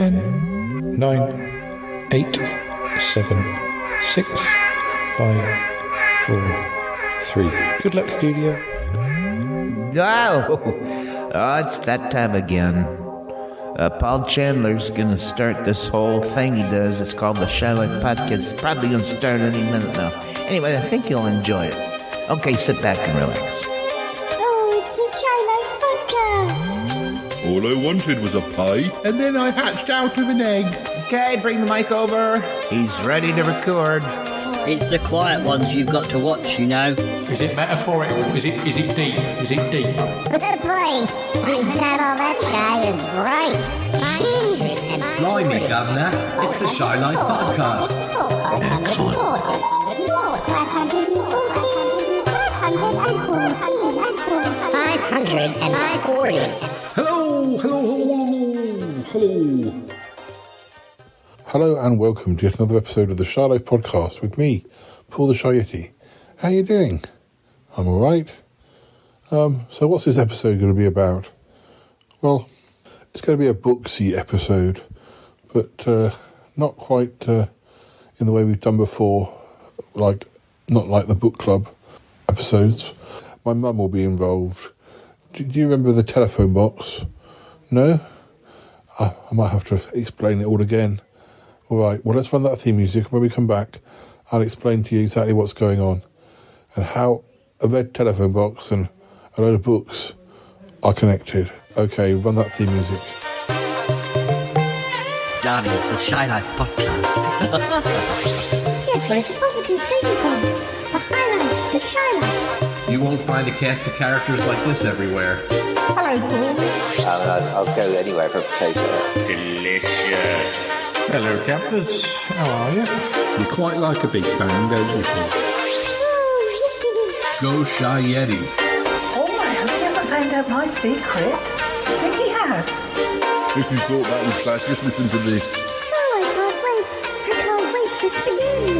10, 9, 8, 7, 6, 5, 4, 3. Good luck, studio. Oh, it's that time again. Paul Chandler's gonna start this whole thing he does. It's called the Shylock Podcast. It's probably gonna start any minute now. Anyway, I think you'll enjoy it. Okay, sit back and relax. Oh, it's the Shylock Podcast. All I wanted was a pie, and then I hatched out of an egg. Okay, bring the mic over. He's ready to record. It's the quiet ones you've got to watch, you know. Is it metaphorical? Is it deep? Is it deep? Boy, I said all that shy is right. Blimey, Governor, it's the Shylock Podcast. Excellent. 540. Hello and welcome to yet another episode of the Shylock Podcast with me, Paul the Shy Yeti. How you doing? I'm alright. So what's this episode going to be about? Well, it's going to be a booksy episode, but not quite in the way we've done before, not like the book club episodes. My mum will be involved. Do you remember the telephone box? No? I might have to explain it all again. All right, well, let's run that theme music. When we come back, I'll explain to you exactly what's going on and how a red telephone box and a load of books are connected. Okay, run that theme music. Darling, it's the Shylock Podcast. Yes, well, it's a positive thing, Paul. The highlight, the Shylock. You won't find a cast of characters like this everywhere. Hello, Paul. I'll go anywhere for potato. Delicious. Hello, campers. How are you? You quite like a big bang, don't you, Paul? Go Shy Yeti. Oh, I hope he hasn't found out my secret. I think he has. If you thought that was bad, just listen to this. Oh, I can't wait for it to begin.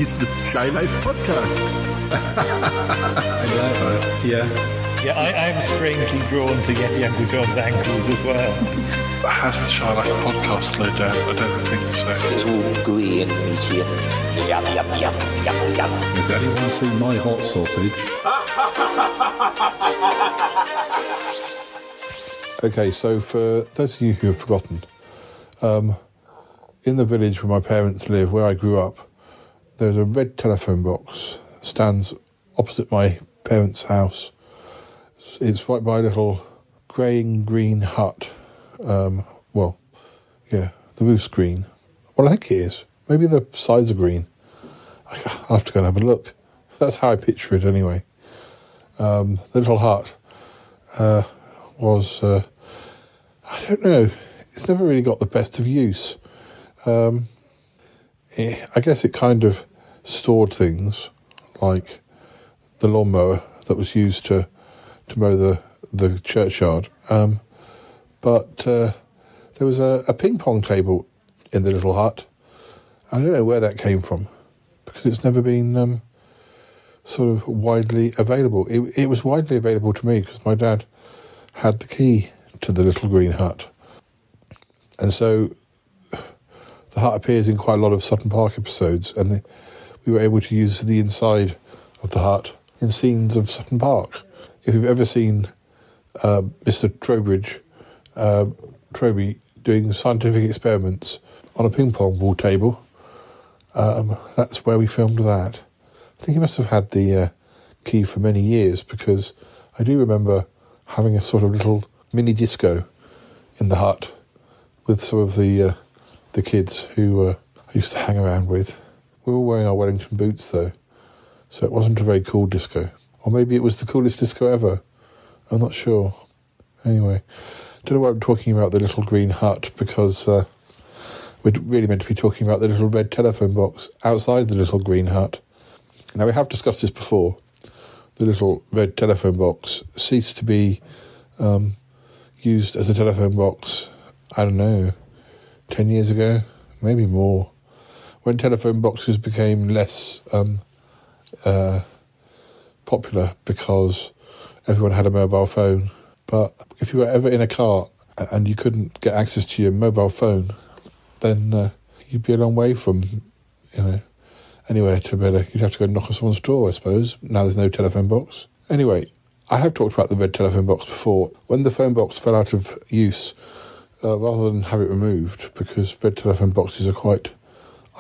It's the Shylock Podcast. I know. Yeah, I'm strangely drawn to Yeti Uncle John's ankles as well. Has the Shylock Podcast slowed down? I don't think so. It's all gooey and meaty and yum. Has anyone seen my hot sausage? Okay, so for those of you who have forgotten, in the village where my parents live, where I grew up, there's a red telephone box that stands opposite my parents' house. It's right by a little grey and green hut. The roof's green. Well, I think it is. Maybe the sides are green. I'll have to go and have a look. That's how I picture it anyway. The little hut was, I don't know, it's never really got the best of use. I guess it kind of stored things like the lawnmower that was used to mow the churchyard. But there was a ping pong table in the little hut. I don't know where that came from because it's never been sort of widely available. It was widely available to me because my dad had the key to the little green hut. And so the hut appears in quite a lot of Sutton Park episodes, and we were able to use the inside of the hut in scenes of Sutton Park. If you've ever seen Mr. Trowbridge, Trove doing scientific experiments on a ping pong ball table, that's where we filmed that. I think he must have had the key for many years because I do remember having a sort of little mini disco in the hut with some of the kids who I used to hang around with. We were all wearing our Wellington boots though, so it wasn't a very cool disco. Or maybe it was the coolest disco ever. I'm not sure. Anyway, don't know why I'm talking about the little green hut because we're really meant to be talking about the little red telephone box outside the little green hut. Now, we have discussed this before. The little red telephone box ceased to be used as a telephone box, I don't know, 10 years ago, maybe more, when telephone boxes became less popular because everyone had a mobile phone. But if you were ever in a car and you couldn't get access to your mobile phone, then you'd be a long way from, anywhere to better. You'd have to go knock on someone's door, I suppose. Now there's no telephone box. Anyway, I have talked about the red telephone box before. When the phone box fell out of use, rather than have it removed, because red telephone boxes are quite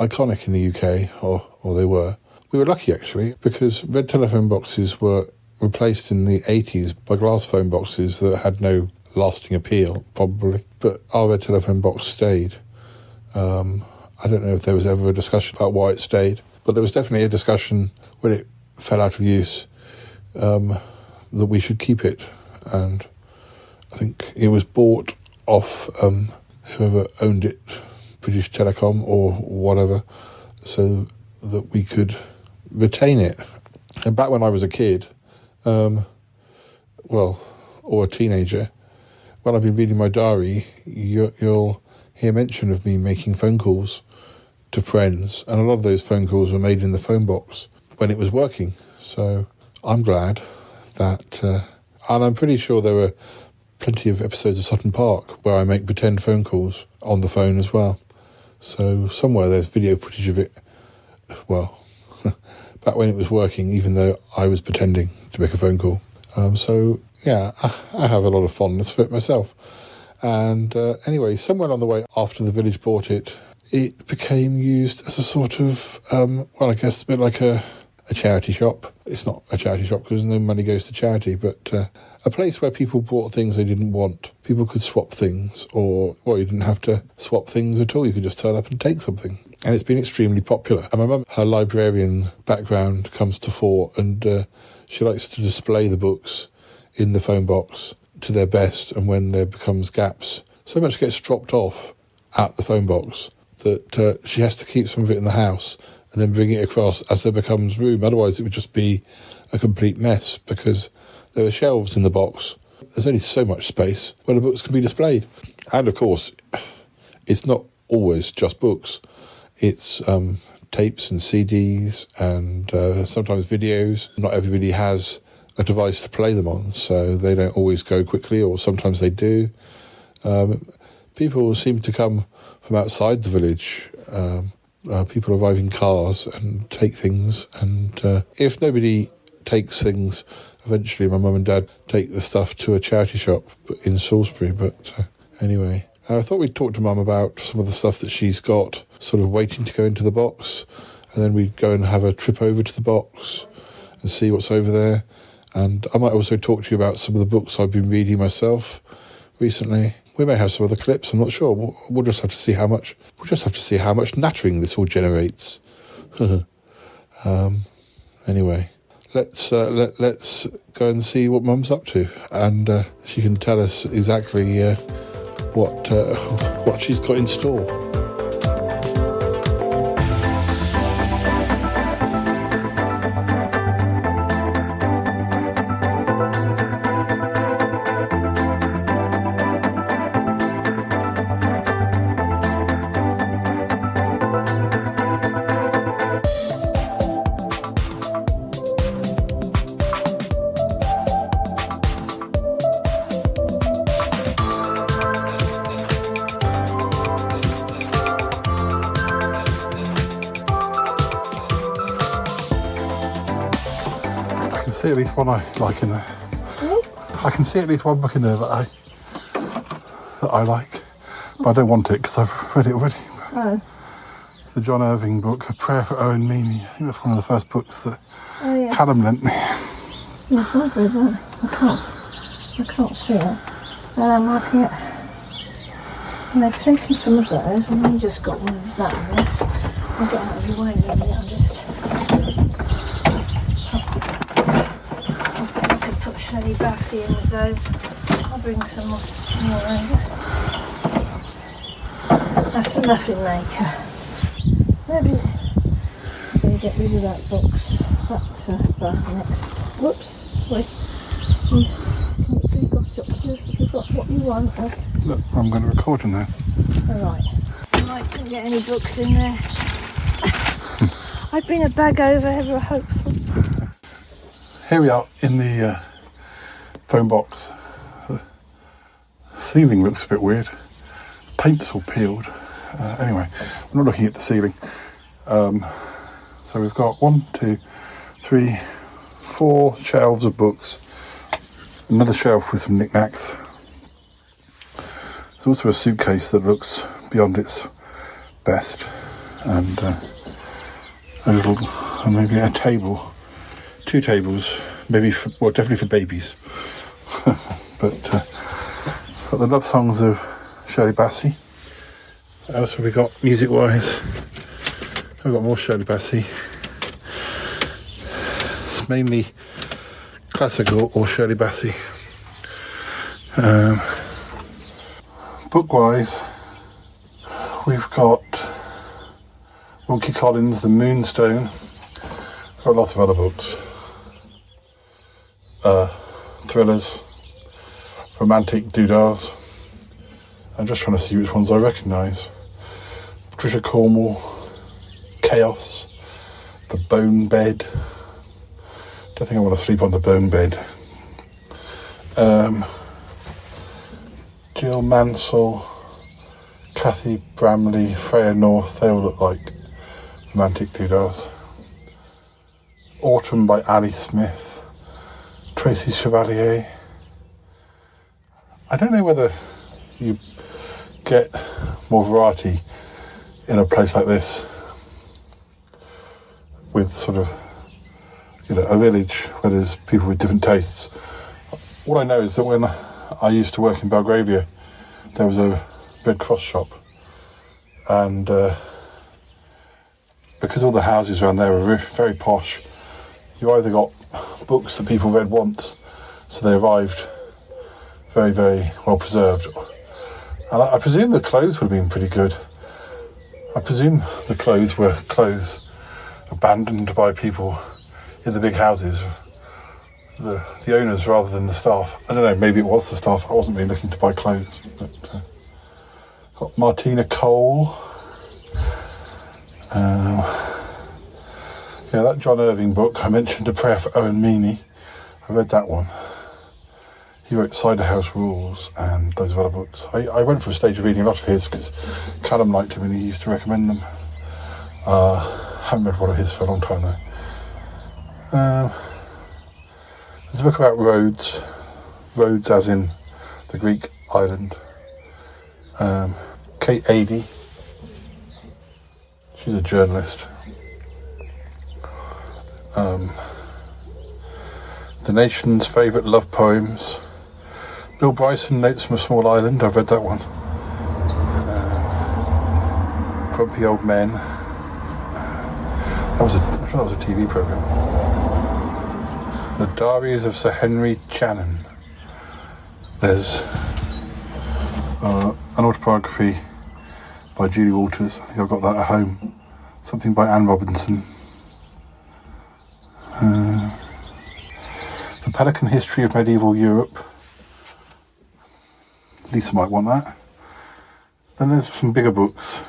iconic in the UK, or they were. We were lucky, actually, because red telephone boxes were replaced in the 80s by glass phone boxes that had no lasting appeal, probably. But our red telephone box stayed. I don't know if there was ever a discussion about why it stayed, but there was definitely a discussion when it fell out of use that we should keep it. And I think it was bought off whoever owned it, British Telecom or whatever, so that we could retain it. And back when I was a kid, or a teenager, when I've been reading my diary, you'll hear mention of me making phone calls to friends, and a lot of those phone calls were made in the phone box when it was working. So I'm glad that, and I'm pretty sure there were plenty of episodes of Sutton Park where I make pretend phone calls on the phone as well. So somewhere there's video footage of it, back when it was working, even though I was pretending to make a phone call. So yeah, I have a lot of fondness for it myself. And anyway, somewhere along the way, after the village bought it, it became used as a sort of, I guess a bit like a charity shop. It's not a charity shop because no money goes to charity, but a place where people bought things they didn't want. People could swap things, or, you didn't have to swap things at all. You could just turn up and take something. And it's been extremely popular. And my mum, her librarian background comes to fore, and she likes to display the books in the phone box to their best, and when there becomes gaps, so much gets dropped off at the phone box that she has to keep some of it in the house and then bring it across as there becomes room. Otherwise it would just be a complete mess, because there are shelves in the box. There's only so much space where the books can be displayed. And of course, it's not always just books. It's tapes and CDs and sometimes videos. Not everybody has a device to play them on, so they don't always go quickly, or sometimes they do. People seem to come from outside the village. People arrive in cars and take things, and if nobody takes things, eventually my mum and dad take the stuff to a charity shop in Salisbury. But anyway, I thought we'd talk to Mum about some of the stuff that she's got sort of waiting to go into the box, and then we'd go and have a trip over to the box and see what's over there. And I might also talk to you about some of the books I've been reading myself recently. We may have some other clips, I'm not sure. We'll just have to see how much. We'll just have to see how much nattering this all generates. Anyway, let's go and see what Mum's up to, and she can tell us exactly what she's got in store. See at least one I like in there. I can see at least one book in there that I like, but I don't want it because I've read it already. Oh. The John Irving book, A Prayer for Owen Meany. I think that's one of the first books that Callum lent me. Yes, I've read that. I can't see it. And I'm looking at... And they've taken some of those, and then just got one of that left. I'll get out of your way a minute. I'm just... Shelley Bassey in with those. I'll bring some more over. That's the muffin maker. Nobody's going to get rid of that box. That next. Whoops. Wait. If you've got up to, if you've got what you want. Look, I'm going to record in there. Alright. I can't get any books in there. I've been a bag over ever hopeful. Here we are in the phone box. ceiling looks a bit weird. Paint's all peeled. Anyway, I'm not looking at the ceiling. So we've got 1, 2, 3, 4 shelves of books. Another shelf with some knickknacks. There's also a suitcase that looks beyond its best. And maybe a table. 2 tables. Maybe, definitely for babies. But got the love songs of Shirley Bassey. What else have we got music-wise? We've got more Shirley Bassey. It's mainly classical or Shirley Bassey. Book-wise, we've got Wilkie Collins' The Moonstone. We've got lots of other books. Thrillers, romantic doodahs. I'm just trying to see which ones I recognise. Patricia Cornwall, Chaos, The Bone Bed. Don't think I want to sleep on the bone bed. Jill Mansell, Kathy Bramley, Freya North, they all look like romantic doodahs. Autumn by Ali Smith, Tracy Chevalier. I don't know whether you get more variety in a place like this with sort of, a village where there's people with different tastes. All I know is that when I used to work in Belgravia, there was a Red Cross shop, and because all the houses around there were very posh, you either got books that people read once, so they arrived very, very well preserved. And I presume the clothes would have been pretty good. I presume the clothes were clothes abandoned by people in the big houses, the owners rather than the staff. I don't know, maybe it was the staff. I wasn't really looking to buy clothes. But got Martina Cole. That John Irving book I mentioned, A Prayer for Owen Meany. I read that one. He wrote Cider House Rules and loads of other books. I went for a stage of reading a lot of his because Callum liked him and he used to recommend them. Haven't read one of his for a long time though. There's a book about roads as in the Greek island. Kate Adie, she's a journalist. The Nation's Favourite Love Poems. Bill Bryson, Notes from a Small Island. I've read that one. Grumpy Old Men. That was a TV programme. The Diaries of Sir Henry Channon. There's an autobiography by Julie Walters. I think I've got that at home. Something by Anne Robinson. The Pelican History of Medieval Europe. Lisa might want that. Then there's some bigger books.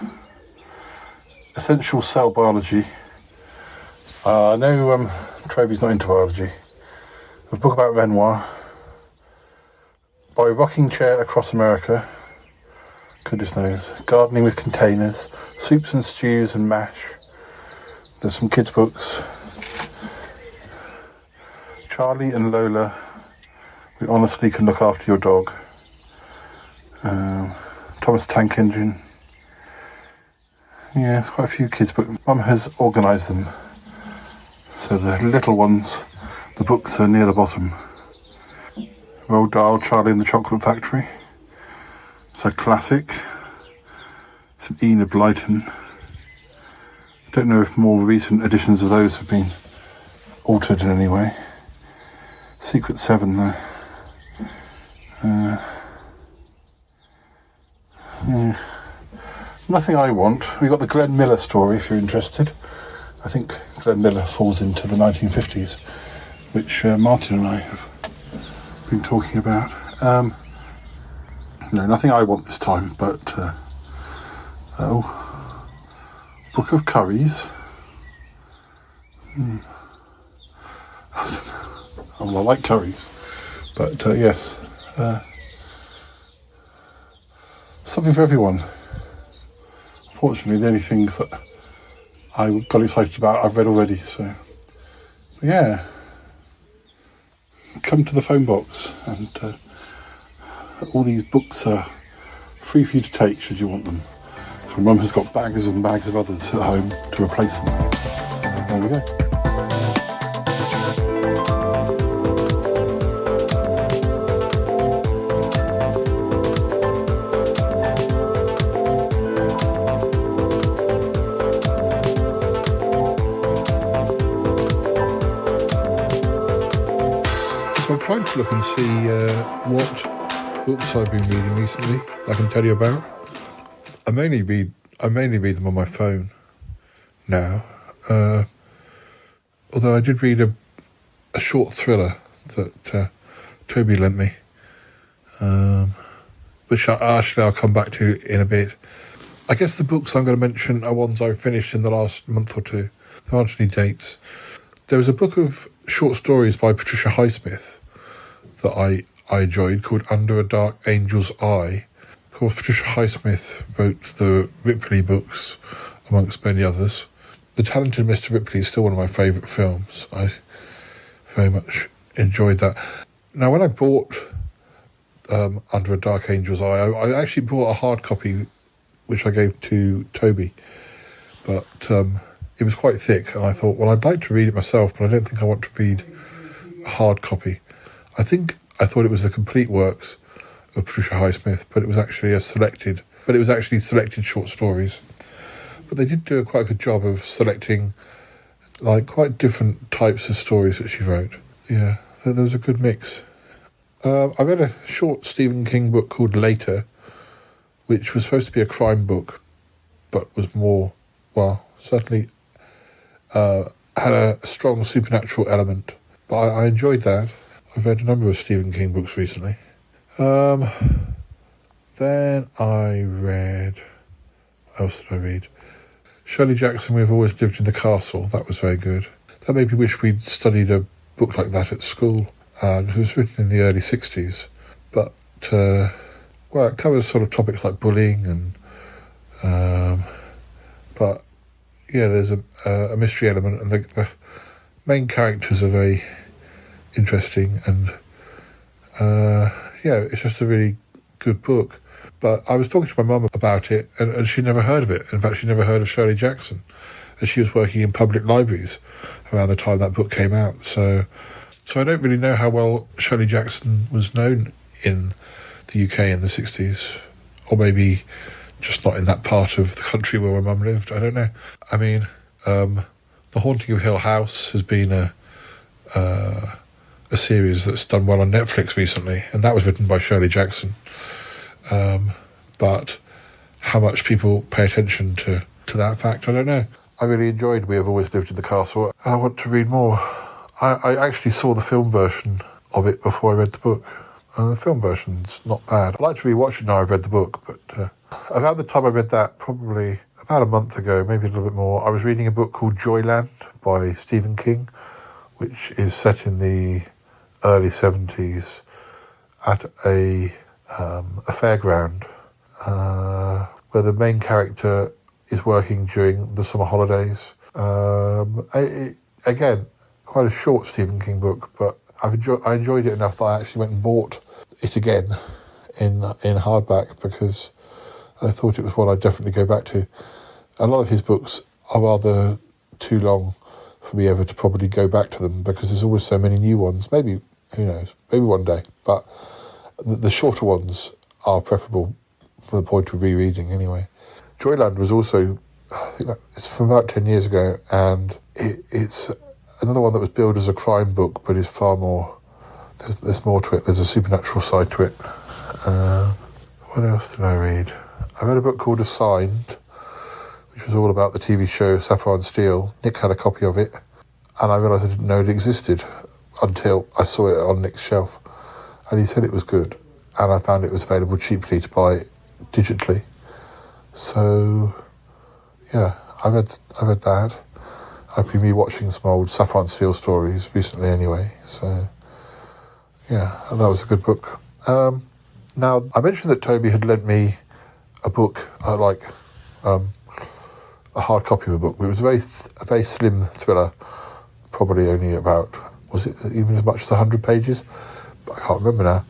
Essential Cell Biology. I know Trove's not into biology. A book about Renoir. By Rocking Chair Across America. Goodness knows. Gardening with Containers. Soups and Stews and Mash. There's some kids' books. Charlie and Lola, We Honestly Can Look After Your Dog. Thomas Tank Engine. Yeah, there's quite a few kids' books. Mum has organised them. So the little ones, the books are near the bottom. Roald Dahl, Charlie and the Chocolate Factory. It's a classic. Some Enid Blyton. I don't know if more recent editions of those have been altered in any way. Secret 7 though. Yeah. Nothing I want. We got the Glenn Miller story if you're interested. I think Glenn Miller falls into the 1950s, which Martin and I have been talking about. No, nothing I want this time, but Book of Curries. Well, I like curries, but yes. something for everyone. Unfortunately, the only things that I got excited about I've read already, so... But yeah. Come to the phone box, and all these books are free for you to take should you want them. So Mum has got bags and bags of others at home to replace them. There we go. So I'm trying to look and see what books I've been reading recently I can tell you about. I mainly read them on my phone now. Although I did read a short thriller that Toby lent me, which I'll come back to in a bit. I guess the books I'm going to mention are ones I've finished in the last month or two. There aren't any dates. There was a book of short stories by Patricia Highsmith that I enjoyed called Under a Dark Angel's Eye. Of course, Patricia Highsmith wrote the Ripley books, amongst many others. The Talented Mr. Ripley is still one of my favourite films. I very much enjoyed that. Now, when I bought Under a Dark Angel's Eye, I actually bought a hard copy, which I gave to Toby. But it was quite thick, and I thought, well, I'd like to read it myself, but I don't think I want to read a hard copy. I thought it was the complete works of Patricia Highsmith, but it was actually selected short stories. But they did do quite a good job of selecting like quite different types of stories that she wrote. Yeah, there was a good mix. I read a short Stephen King book called Later, which was supposed to be a crime book, but was more, well, certainly had a strong supernatural element. But I enjoyed that. I've read a number of Stephen King books recently. Then I read... What else did I read? Shirley Jackson, We've Always Lived in the Castle. That was very good. That made me wish we'd studied a book like that at school. It was written in the early 60s. But, well, it covers sort of topics like bullying and... but, yeah, there's a mystery element, and the main characters are very interesting, and, yeah, it's just a really good book. But I was talking to my mum about it, and she'd never heard of it. In fact, she'd never heard of Shirley Jackson. And she was working in public libraries around the time that book came out. So I don't really know how well Shirley Jackson was known in the UK in the 60s. Or maybe just not in that part of the country where my mum lived. I don't know. I mean, The Haunting of Hill House has been a series that's done well on Netflix recently, and that was written by Shirley Jackson. But how much people pay attention to that fact, I don't know. I really enjoyed We Have Always Lived in the Castle. I want to read more. I actually saw the film version of it before I read the book. The film version's not bad. I'd like to rewatch it now I've read the book, but around the time I read that, probably about a month ago, maybe a little bit more, I was reading a book called Joyland by Stephen King, which is set in the early 70s at a fairground where the main character is working during the summer holidays. Again, quite a short Stephen King book, but I enjoyed it enough that I actually went and bought it again in hardback because I thought it was one I'd definitely go back to. A lot of his books are rather too long for me ever to probably go back to them because there's always so many new ones. Maybe, who knows, maybe one day. But the shorter ones are preferable for the point of rereading anyway. Joyland was also, I think it's from about 10 years ago, and it's another one that was billed as a crime book, but is far more, there's more to it. There's a supernatural side to it. What else did I read? I read a book called Assigned, which was all about the TV show Sapphire and Steel. Nick had a copy of it, and I realised I didn't know it existed until I saw it on Nick's shelf. And he said it was good, and I found it was available cheaply to buy digitally. So, yeah, I read that. I've been rewatching some old Sapphire and Steel stories recently anyway, so, yeah, that was a good book. Now, I mentioned that Toby had lent me a book, a hard copy of a book. It was a very slim thriller, probably only about, was it even as much as 100 pages? I can't remember now.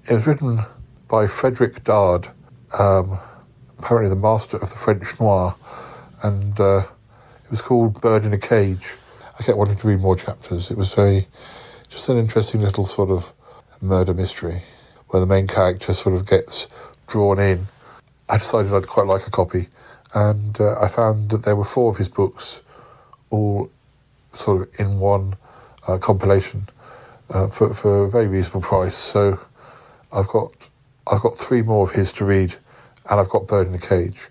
It was written by Frederick Dard, apparently the master of the French noir, and it was called Bird in a Cage. I kept wanting to read more chapters. It was just an interesting little sort of murder mystery where the main character sort of gets drawn in. I decided I'd quite like a copy, and I found that there were 4 of his books, all sort of in one compilation for a very reasonable price. So I've got 3 more of his to read, and I've got Bird in a Cage,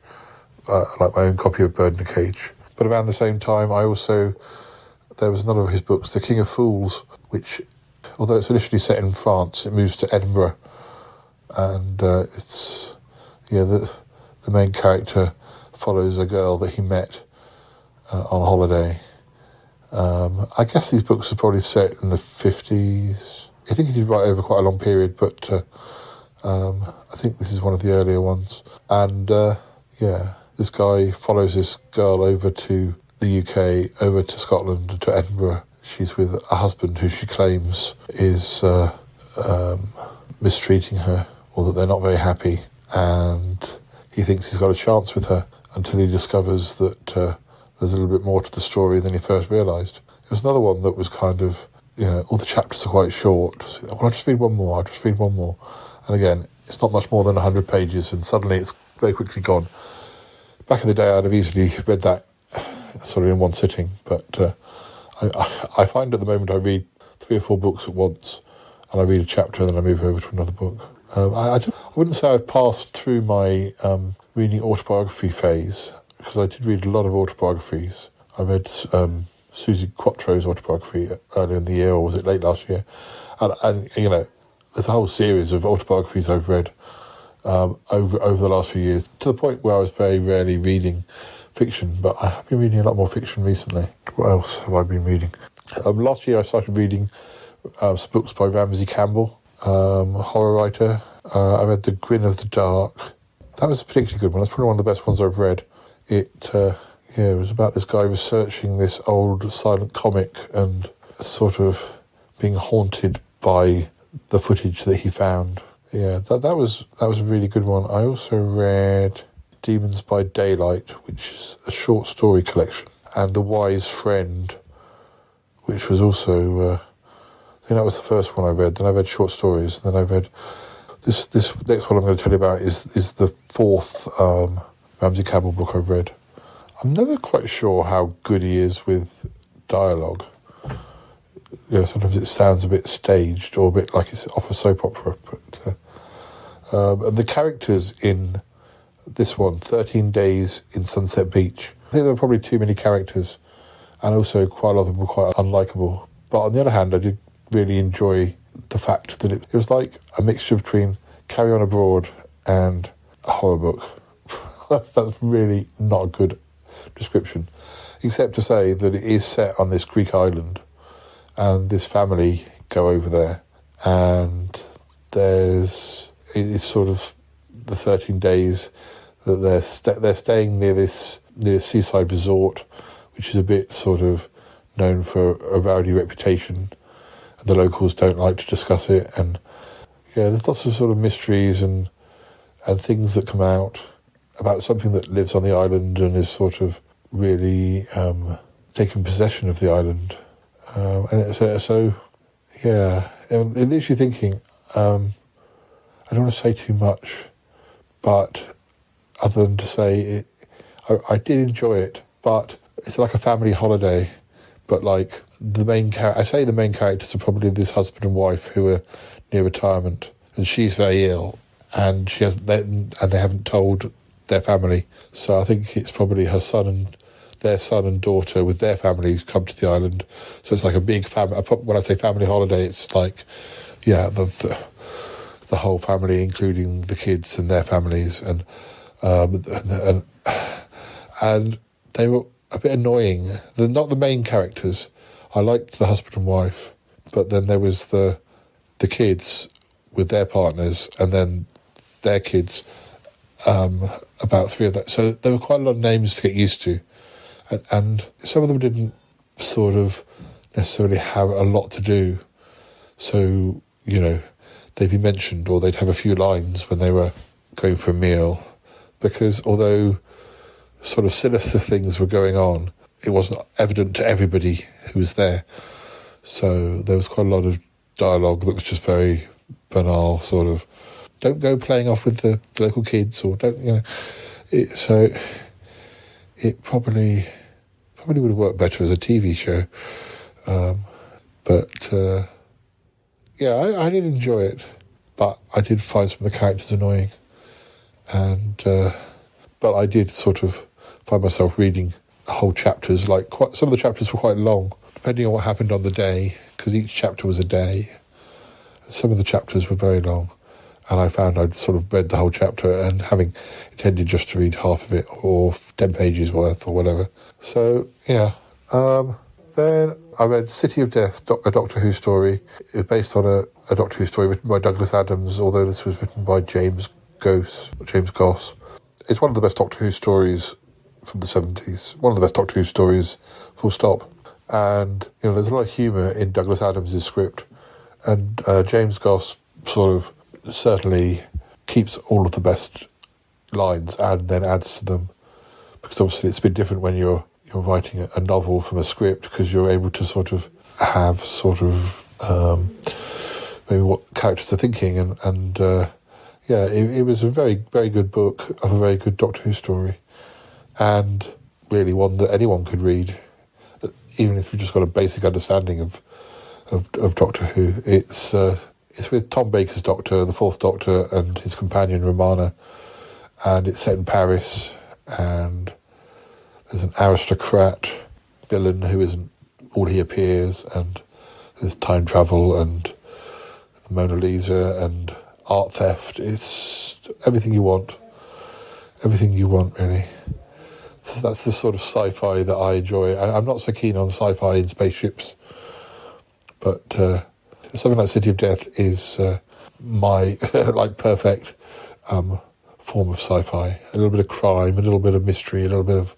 like my own copy of Bird in a Cage. But around the same time, there was another of his books, The King of Fools, which, although it's initially set in France, it moves to Edinburgh, and the main character follows a girl that he met on holiday. I guess these books are probably set in the 50s. I think he did write over quite a long period, but I think this is one of the earlier ones. And this guy follows this girl over to the UK, over to Scotland, to Edinburgh. She's with a husband who she claims is mistreating her, or that they're not very happy, and he thinks he's got a chance with her until he discovers that there's a little bit more to the story than he first realised. There was another one that was kind of, all the chapters are quite short. Well, I'll just read one more. And again, it's not much more than 100 pages, and suddenly it's very quickly gone. Back in the day, I'd have easily read that sort of in one sitting, but I find at the moment I read 3 or 4 books at once, and I read a chapter and then I move over to another book. I wouldn't say I've passed through my reading autobiography phase, because I did read a lot of autobiographies. I read Susie Quattro's autobiography earlier in the year, or was it late last year? And there's a whole series of autobiographies I've read over the last few years, to the point where I was very rarely reading fiction, but I have been reading a lot more fiction recently. What else have I been reading? Last year I started reading some books by Ramsey Campbell, horror writer. I read The Grin of the Dark. That was a particularly good one. That's probably one of the best ones I've read. It was about this guy researching this old silent comic and sort of being haunted by the footage that he found. Yeah, that was a really good one. I also read Demons by Daylight, which is a short story collection, and The Wise Friend, which was also, I think that was the first one I read. Then I read short stories, and then I read this next one I'm going to tell you about is the 4th Ramsey Campbell book I've read. I'm never quite sure how good he is with dialogue. Sometimes it sounds a bit staged or a bit like it's off a soap opera, but the characters in this one, 13 Days in Sunset Beach, I think there were probably too many characters, and also quite a lot of them were quite unlikable. But on the other hand, I did really enjoy the fact that it was like a mixture between Carry On Abroad and a horror book. That's really not a good description, except to say that it is set on this Greek island, and this family go over there, and it's sort of the 13 days that they're staying near this seaside resort, which is a bit sort of known for a rowdy reputation. The locals don't like to discuss it, and there's lots of sort of mysteries and things that come out about something that lives on the island and is sort of really taking possession of the island. It leaves you thinking. I don't want to say too much, but other than to say I did enjoy it, but it's like a family holiday. But like the main characters are probably this husband and wife who are near retirement, and she's very ill, and they haven't told their family. So I think it's probably their son and daughter with their families come to the island. So it's like a big family. When I say family holiday, it's like, the whole family, including the kids and their families, and they were a bit annoying. They're not the main characters. I liked the husband and wife, but then there was the kids with their partners, and then their kids, about 3 of that. So there were quite a lot of names to get used to. And some of them didn't sort of necessarily have a lot to do. So, they'd be mentioned, or they'd have a few lines when they were going for a meal. Because although sort of sinister things were going on, it wasn't evident to everybody who was there. So there was quite a lot of dialogue that was just very banal, sort of, don't go playing off with the local kids, or don't, So it probably would have worked better as a TV show. I did enjoy it, but I did find some of the characters annoying. But I did sort of find myself reading whole chapters. Some of the chapters were quite long, depending on what happened on the day, because each chapter was a day. Some of the chapters were very long, and I found I'd sort of read the whole chapter, and having intended just to read half of it, or 10 pages worth, or whatever. So, yeah. Then I read City of Death, a Doctor Who story. It was based on a Doctor Who story written by Douglas Adams, although this was written by James Goss. It's one of the best Doctor Who stories from the 70s. One of the best Doctor Who stories, full stop. And, there's a lot of humour in Douglas Adams' script. And James Goss sort of certainly keeps all of the best lines and then adds to them. Because obviously it's a bit different when you're writing a novel from a script, because you're able to sort of have maybe what characters are thinking. It was a very, very good book of a very good Doctor Who story. And really one that anyone could read, even if you've just got a basic understanding of Doctor Who. It's with Tom Baker's Doctor, the Fourth Doctor, and his companion Romana, and it's set in Paris, and there's an aristocrat villain who isn't all he appears, and there's time travel and the Mona Lisa and art theft. It's everything you want, really. So that's the sort of sci-fi that I enjoy. I'm not so keen on sci-fi in spaceships, but something like City of Death is my perfect form of sci-fi. A little bit of crime, a little bit of mystery, a little bit of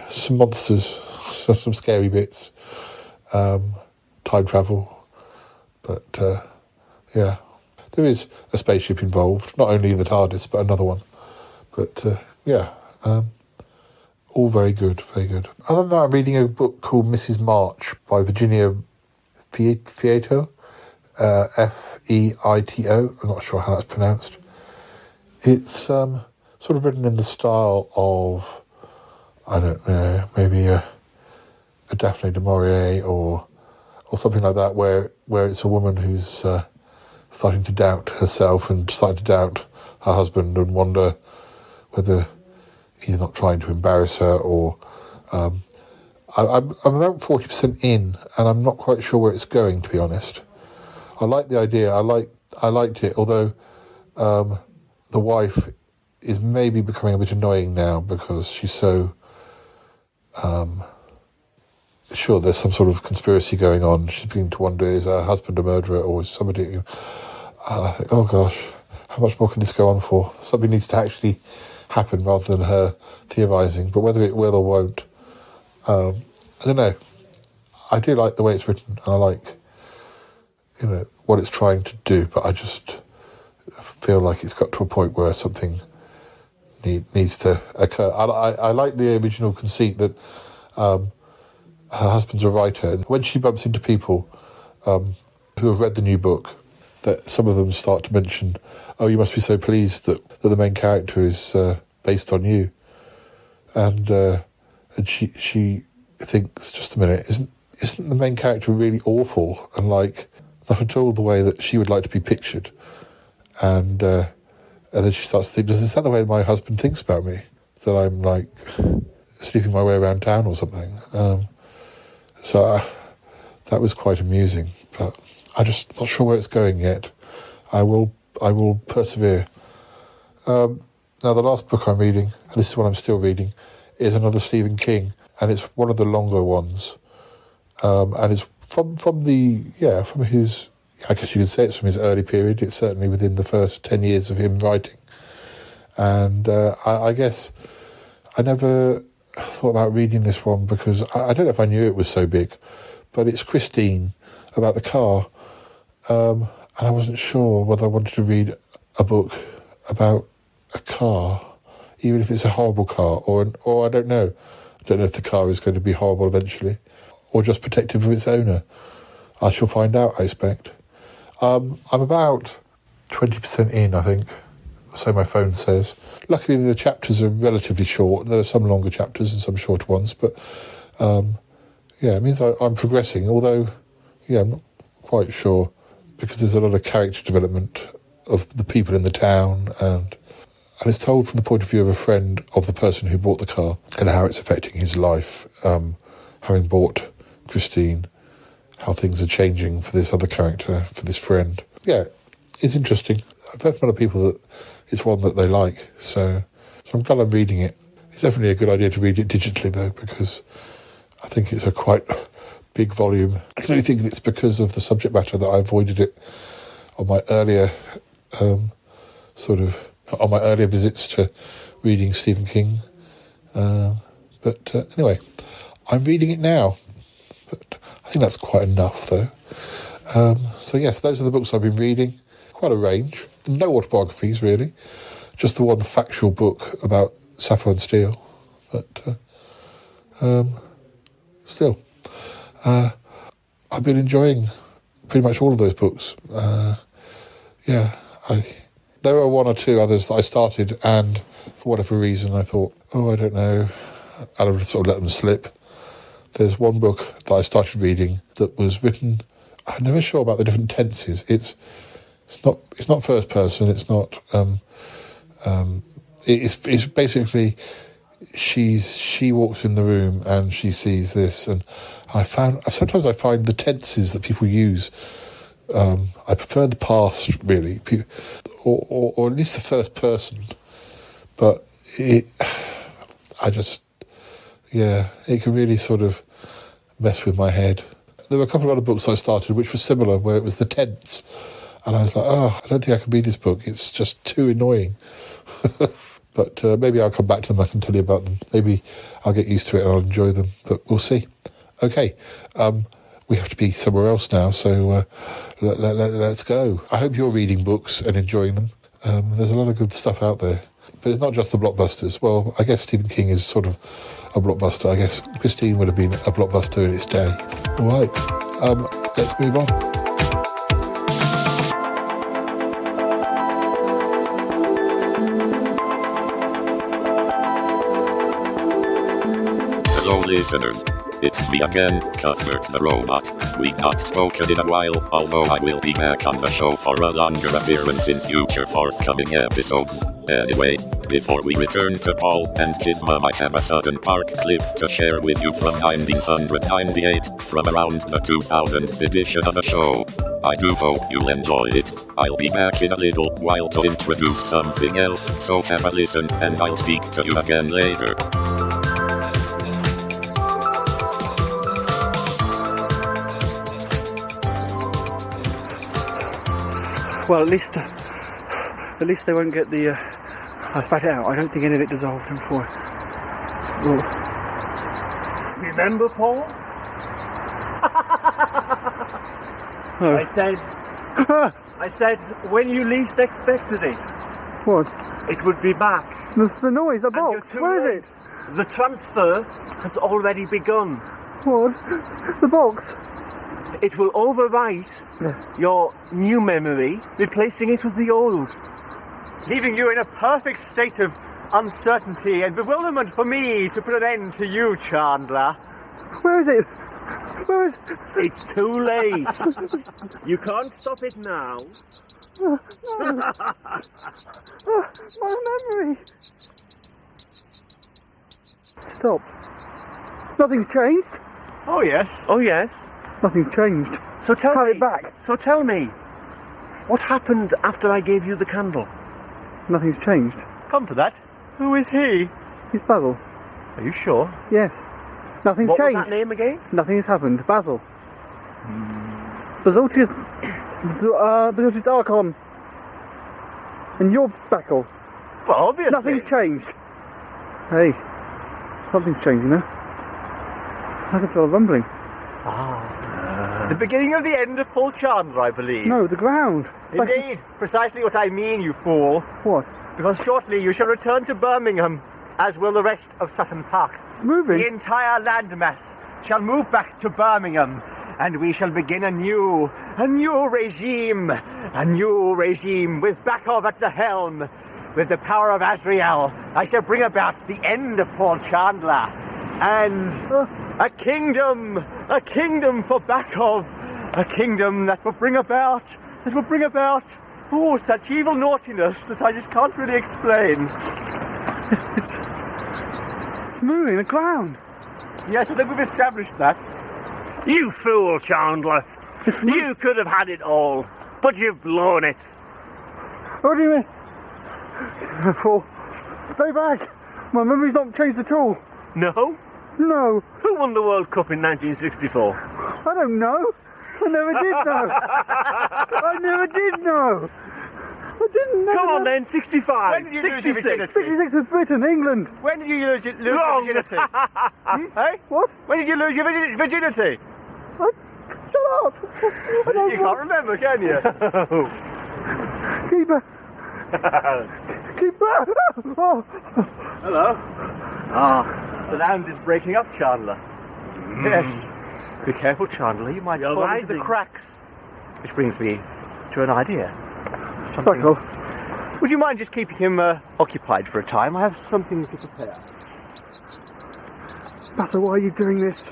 some monsters, some scary bits, time travel. But there is a spaceship involved, not only in the TARDIS but another one. But all very good, very good. Other than that, I'm reading a book called Mrs. March by Virginia Feito, Feito. I'm not sure how that's pronounced. It's sort of written in the style of, I don't know, maybe a Daphne du Maurier or something like that, where it's a woman who's starting to doubt herself and starting to doubt her husband and wonder whether he's not trying to embarrass her, or I'm about 40% in, and I'm not quite sure where it's going, to be honest. I like the idea. I liked it, although the wife is maybe becoming a bit annoying now, because she's so sure there's some sort of conspiracy going on. She's beginning to wonder, is her husband a murderer, or is somebody... I think, oh gosh, how much more can this go on for? Something needs to actually happen rather than her theorising, but whether it will or won't, I don't know. I do like the way it's written, and I like, what it's trying to do, but I just feel like it's got to a point where something needs to occur. I like the original conceit that her husband's a writer, and when she bumps into people who have read the new book, that some of them start to mention, oh, you must be so pleased that the main character is based on you. And she thinks, just a minute, isn't the main character really awful and not at all the way that she would like to be pictured? And then she starts to think, is that the way my husband thinks about me? That I'm sleeping my way around town or something? So that was quite amusing, but I'm just not sure where it's going yet. I will persevere. Now, the last book I'm reading, and this is what I'm still reading, is another Stephen King, and it's one of the longer ones. And it's from his, I guess you could say it's from his early period. It's certainly within the first 10 years of him writing. And I guess I never thought about reading this one because I don't know if I knew it was so big, but it's Christine, about the car. And I wasn't sure whether I wanted to read a book about a car, even if it's a horrible car, or I don't know. I don't know if the car is going to be horrible eventually, or just protective of its owner. I shall find out, I expect. I'm about 20% in, I think, so my phone says. Luckily, the chapters are relatively short. There are some longer chapters and some shorter ones, but it means I'm progressing, although, I'm not quite sure, because there's a lot of character development of the people in the town, and it's told from the point of view of a friend of the person who bought the car and how it's affecting his life, having bought Christine, how things are changing for this other character, for this friend. Yeah, it's interesting. I've heard from other people that it's one that they like, so I'm glad I'm reading it. It's definitely a good idea to read it digitally, though, because I think it's a quite big volume. I can only think it's because of the subject matter that I avoided it on my earlier on my earlier visits to reading Stephen King. But anyway, I'm reading it now. But I think that's quite enough, though. So yes, those are the books I've been reading. Quite a range. No autobiographies, really. Just the one factual book about Sapphire and Steel. But still, I've been enjoying pretty much all of those books. There were one or two others that I started, and for whatever reason I thought, I don't know, and I've sort of let them slip. There's one book that I started reading that was written, I'm never sure about the different tenses. It's not first person, it's not, it's basically, she walks in the room and she sees this, and sometimes I find the tenses that people use, I prefer the past, really, or at least the first person, but it can really sort of mess with my head. There were a couple of other books I started which were similar, where it was the tense, and I was like, I don't think I can read this book, it's just too annoying. But maybe I'll come back to them, I can tell you about them. Maybe I'll get used to it and I'll enjoy them, but we'll see. Okay, we have to be somewhere else now, so let's go. I hope you're reading books and enjoying them. There's a lot of good stuff out there, but it's not just the blockbusters. Well, I guess Stephen King is sort of a blockbuster. I guess Christine would have been a blockbuster in its day. All right, let's move on. Hello listeners, it's me again, Cuthbert the Robot. We've not spoken in a while, although I will be back on the show for a longer appearance in future forthcoming episodes. Anyway, before we return to Paul and his mom, I have a Sudden Park clip to share with you from 1998, from around the 2000th edition of the show. I do hope you'll enjoy it. I'll be back in a little while to introduce something else, so have a listen and I'll speak to you again later. Well, at least they won't get the. I spat it out. I don't think any of it dissolved before. Well. Remember, Paul? Oh. I said, when you least expected it. What? It would be back. The noise, the box. Where is it? The transfer has already begun. What? The box? It will overwrite your new memory, replacing it with the old, leaving you in a perfect state of uncertainty and bewilderment for me to put an end to you, Chandler. Where is it? Where is it? It's too late. You can't stop it now. My memory. Stop. Nothing's changed? Oh yes. Nothing's changed. So tell Have me. it back. So tell me, what happened after I gave you the candle? Nothing's changed. Come to that. Who is he? He's Basil. Are you sure? Yes. Nothing's What changed. was that name again? Nothing has happened. Basil. Basiltius Archon. And you're Speckle. Well, obviously. Nothing's changed. Hey, something's changed, you know? I can feel a rumbling. The beginning of the end of Paul Chandler, I believe. No, the ground. Indeed, precisely what I mean, you fool. What? Because shortly you shall return to Birmingham, as will the rest of Sutton Park. Moving? The entire landmass shall move back to Birmingham, and we shall begin a new regime with Bakov at the helm. With the power of Azrael, I shall bring about the end of Paul Chandler, and a kingdom for Bakov, a kingdom that will bring about, such evil naughtiness that I just can't really explain. It's moving, the ground. Yes, I think we've established that. You fool, Chandler. You could have had it all, but you've blown it. What do you mean? Paul, stay back. My memory's not changed at all. No? No. Who won the World Cup in 1964? I don't know. I never did know. I never did know. I didn't know. Come on then, 65. When did you lose your 66. virginity? 66 was Britain, England. When did you lose your virginity? Hey? What? When did you lose your virginity? Shut up. You can't remember, can you? Keep her. Keep her. Oh. Hello. The land is breaking up, Chandler. Yes. Be careful, Chandler. You might fall into the cracks. Which brings me to an idea. Would you mind just keeping him occupied for a time? I have something to prepare. Butter, why are you doing this?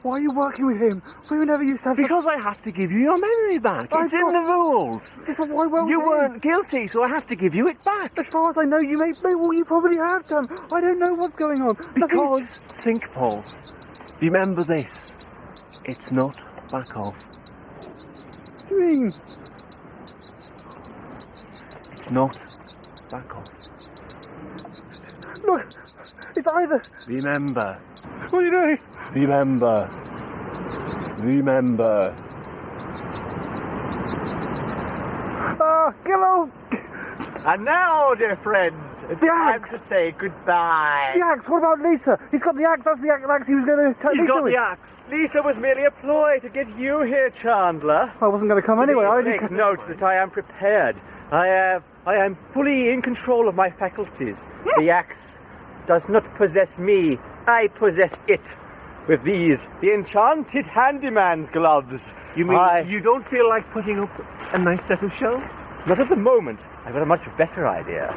Why are you working with him? We never used to have... Because I have to give you your memory back. It's in the rules. You weren't guilty, so I have to give you it back. As far as I know, you you probably have done. I don't know what's going on. Because, think, Paul, remember this. It's not Bakov. What do you mean? It's not Bakov. Look, it's either... Remember. What are you doing? Remember. Get off! And now, dear friends, it's time to say goodbye. The axe, what about Lisa? He's got the axe, that's the axe he was going to... He's got the axe. Lisa was merely a ploy to get you here, Chandler. I wasn't going to come anyway. Take note that I am prepared. I am fully in control of my faculties. The axe does not possess me. I possess it. With these, the enchanted handyman's gloves. You mean you don't feel like putting up a nice set of shelves? Not at the moment. I've got a much better idea.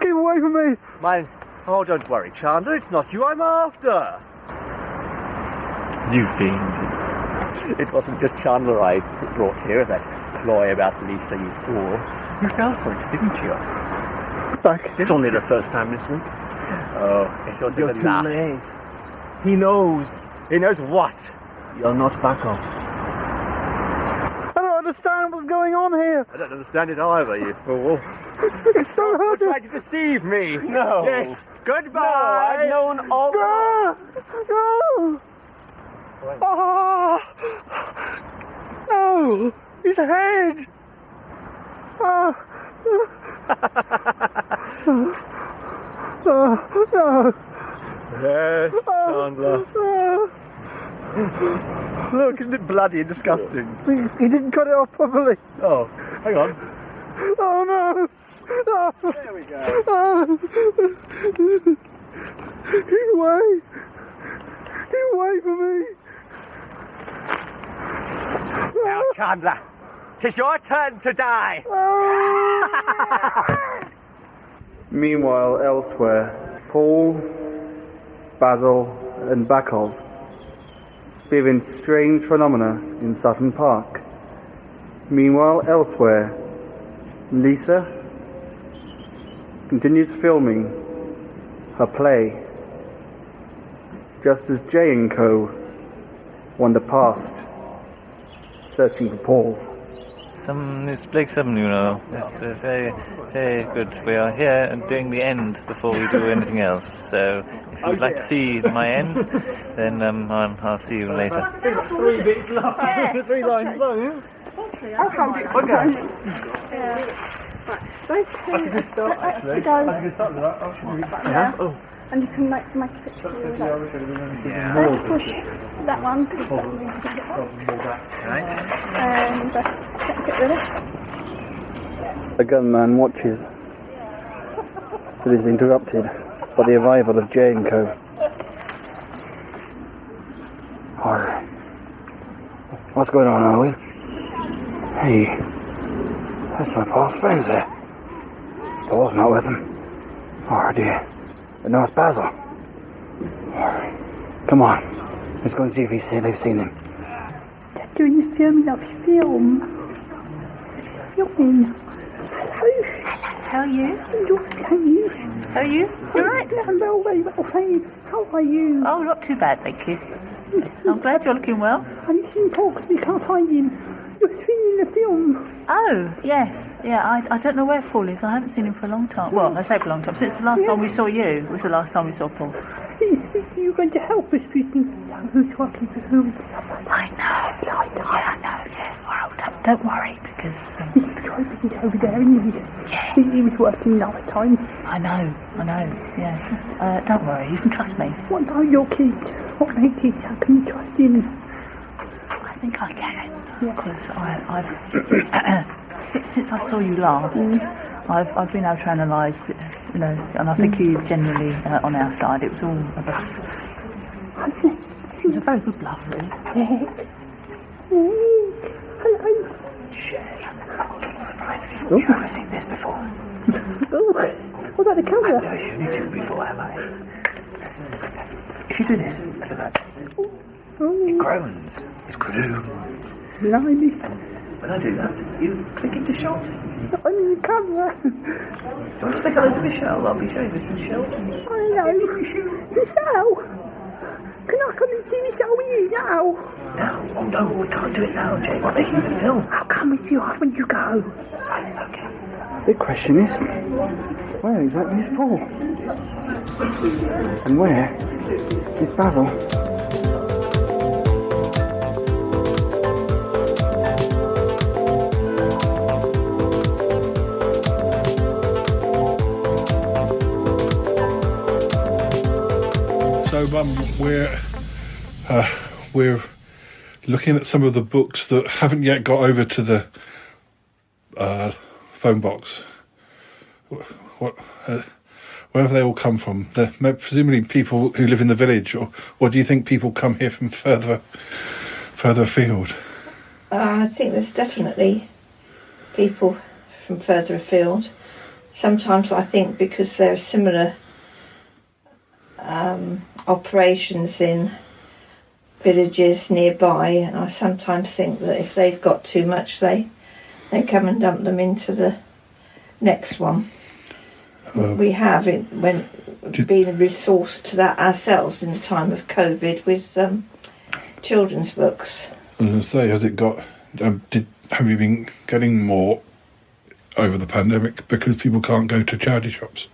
Keep away from me. Oh, don't worry, Chandler. It's not you I'm after. You fiend. It wasn't just Chandler I brought here, that ploy about Lisa, you fool. You fell for it, didn't you? It's only the first time this week. Oh, it's also You're the too last. late. He knows. He knows what? You're not Bakov. I don't understand what's going on here. I don't understand it either, you fool. It's so hard to... trying to deceive me. No. Yes. Goodbye. No, I've known all... No. Oh. No. His head. Oh. No. Yes, Chandler. Look, isn't it bloody and disgusting? He didn't cut it off properly. Oh, hang on. Oh no! Oh. There we go. Oh. Get away! Get away from me! Now, Chandler, 'tis your turn to die. Meanwhile, elsewhere, Paul, Basil, and Bakov experience strange phenomena in Sutton Park. Meanwhile, elsewhere, Lisa continues filming her play, just as Jay & Co. wander past, searching for Paul. It's Blake 7, you know. It's very, very good. We are here and doing the end before we do anything else. So if you'd like to see my end, then I'll see you later. 3 bits long. Yes. 3 lines long, yeah? I'll come to it. Okay. Yeah. Right. That's a good start, actually. That's a good start with that. And you can make a picture of that. Let's push that one. And get rid of it. The gunman watches, but is interrupted by the arrival of J & Co. Alright. What's going on, Owen? Hey, that's my past friends there. Paul's not with them. Oh dear. But no, it's Basil. Alright. Come on. Let's go and see if they've seen him. They're doing the filming of film. Filming. Hello. How are you? How are you? How are you? You alright? I'm very well, thanks. How are you? Oh, not too bad, thank you. I'm glad you're looking well. I need to talk because we can't find him. You're seeing the film. Oh, yes. Yeah, I don't know where Paul is. I haven't seen him for a long time. Well, I say for a long time. Since the last time we saw you. It was the last time we saw Paul. You're going to help us with who's working for whom. I know. Yeah, I know. Yeah. Well, don't worry, because... He's driving over there, and he was working another time. I know. Yeah. Don't worry. You can trust me. What about your kids? What makes kids? How can you trust him? I think I can. Because I've since I saw you last, I've been able to analyse, and I think you generally on our side. It was all about. It was a very good bluff, really. Hello. Shit. I'm surprised you've never seen this before. Oh, what about the camera? I've never shown you two before, have I? If you do this, look at that. It groans. It groans. Blimey. When I do that, you click into shot. I'm in the camera. Do you want to say hello to Michelle? I'll be showing Mr. Michelle. Hello. Michelle. Can I come and see Michelle with you now? No. Oh no, we can't do it now, Jay. We're making the film. I'll come with you when you go. Right, okay. The question is, where exactly is Paul? And where is Basil? So, we're looking at some of the books that haven't yet got over to the phone box. Where have they all come from? They're presumably people who live in the village, or do you think people come here from further afield? I think there's definitely people from further afield. Sometimes I think because there are similar operations in villages nearby, and I sometimes think that if they've got too much, they come and dump them into the next one. We have been a resource to that ourselves in the time of COVID with children's books. I was going to say, has it got? Have you been getting more over the pandemic because people can't go to charity shops?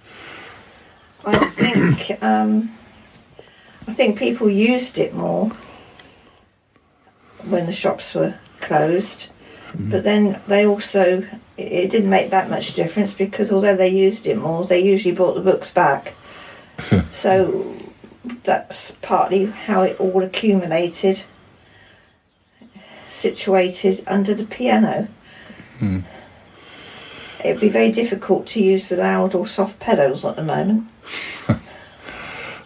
I think people used it more when the shops were closed, but then they also, it didn't make that much difference because although they used it more, they usually brought the books back. So that's partly how it all accumulated, situated under the piano. It'd be very difficult to use the loud or soft pedals at the moment.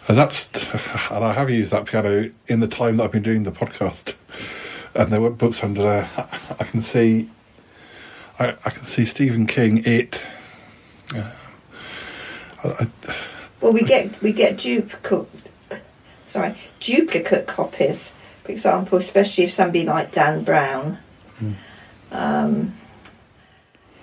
And I have used that piano in the time that I've been doing the podcast, and there weren't books under there. I can see Stephen King. Well, we get duplicate copies. For example, especially if somebody like Dan Brown,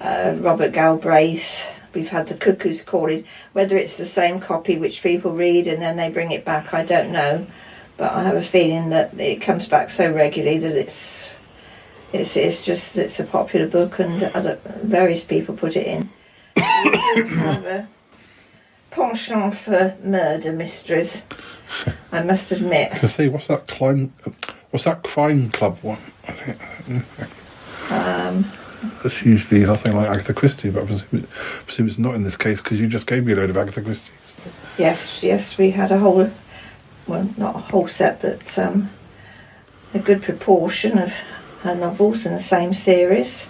Robert Galbraith. We've had the Cuckoo's Calling. Whether it's the same copy which people read and then they bring it back, I don't know. But I have a feeling that it comes back so regularly that it's a popular book and various people put it in. We do have a penchant for murder mysteries, I must admit. I see. What's that crime club one? That's usually nothing like Agatha Christie, but I presume it's not in this case because you just gave me a load of Agatha Christie. Yes, we had a whole, well, not a whole set, but a good proportion of her novels in the same series.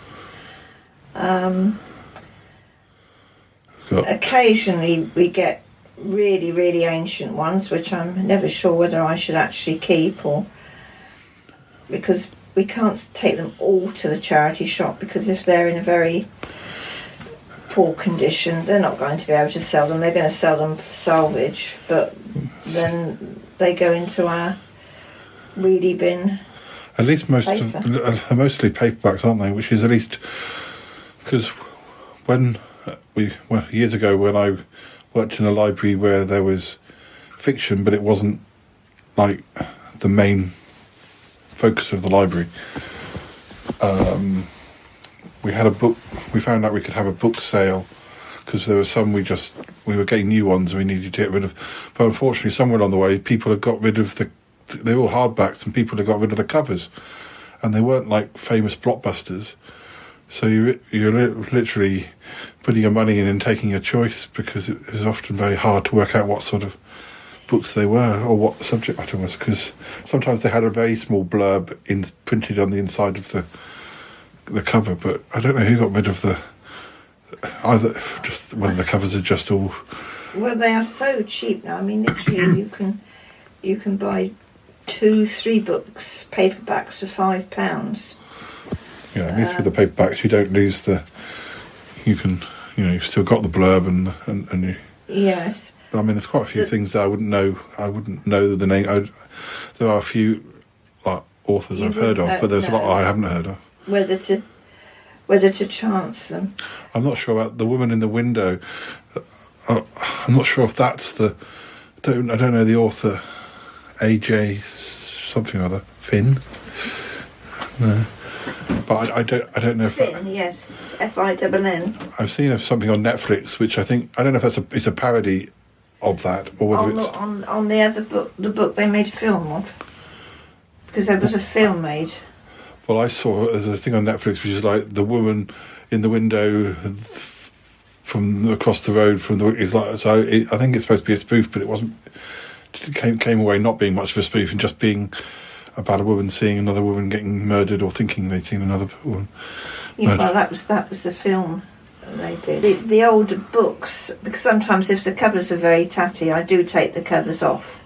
Occasionally we get really, really ancient ones, which I'm never sure whether I should actually keep, or because we can't take them all to the charity shop, because if they're in a very poor condition, they're not going to be able to sell them. They're going to sell them for salvage, but then they go into our weedy bin. At least mostly paperbacks, aren't they? Which is at least because years ago when I worked in a library where there was fiction, but it wasn't like the main focus of the library. We had a book. We found out we could have a book sale because there were some we were getting new ones and we needed to get rid of. But unfortunately, somewhere along the way, people had got rid of they were all hardbacks, and people had got rid of the covers, and they weren't like famous blockbusters. So you're literally putting your money in and taking a choice, because it was often very hard to work out what sort of books they were or what the subject matter was, because sometimes they had a very small blurb printed on the inside of the cover, but I don't know who got rid of whether the covers are just all. Well, they are so cheap now. I mean, literally, you can buy 2-3 books, paperbacks for £5. Yeah, at least with the paperbacks, you don't lose you've still got the blurb and you. Yes. I mean, there's quite a few things that I wouldn't know the name. There are a few authors I've heard of, but there's a lot I haven't heard of. Whether to chance them. I'm not sure about The Woman in the Window. I'm not sure if that's I don't know the author. AJ something or other. Finn. No. But I don't know if Finn, yes, Finn. I've seen something on Netflix, which I don't know if it's a parody of that, or whether it's on the other book, the book they made a film of, because there was a film made. Well, I saw there's a thing on Netflix which is like The Woman in the Window from across the road from the is like so. I think it's supposed to be a spoof, but it wasn't. It came away not being much of a spoof and just being about a woman seeing another woman getting murdered or thinking they'd seen another woman. Yeah, well, that was the film they did. The older books, because sometimes if the covers are very tatty, I do take the covers off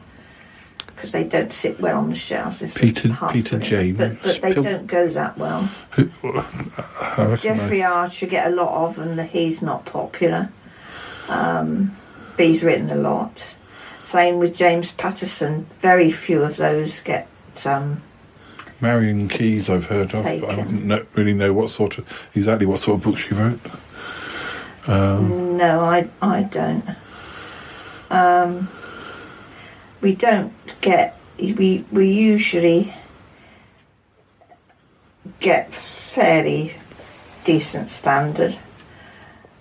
because they don't sit well on the shelves. Peter James, but they don't go that well. Jeffrey Archer get a lot of, and he's not popular. B's written a lot. Same with James Patterson. Very few of those get. Marion Keyes I've heard of, but I don't really know exactly what sort of book she wrote. No, I don't. We don't get. We usually get fairly decent standard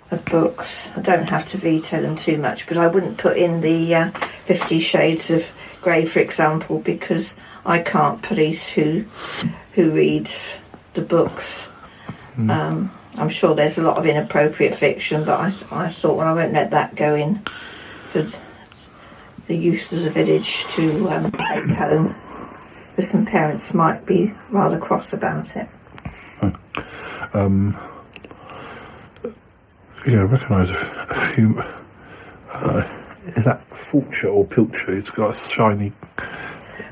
of books. I don't have to veto them too much, but I wouldn't put in the 50 Shades of Grey, for example, because I can't police who reads the books. I'm sure there's a lot of inappropriate fiction, but I thought, well, I won't let that go in for the youth of the village to take home, because some parents might be rather cross about it. I recognise a few. Is that Fulcher or Pilcher? It's got a shiny.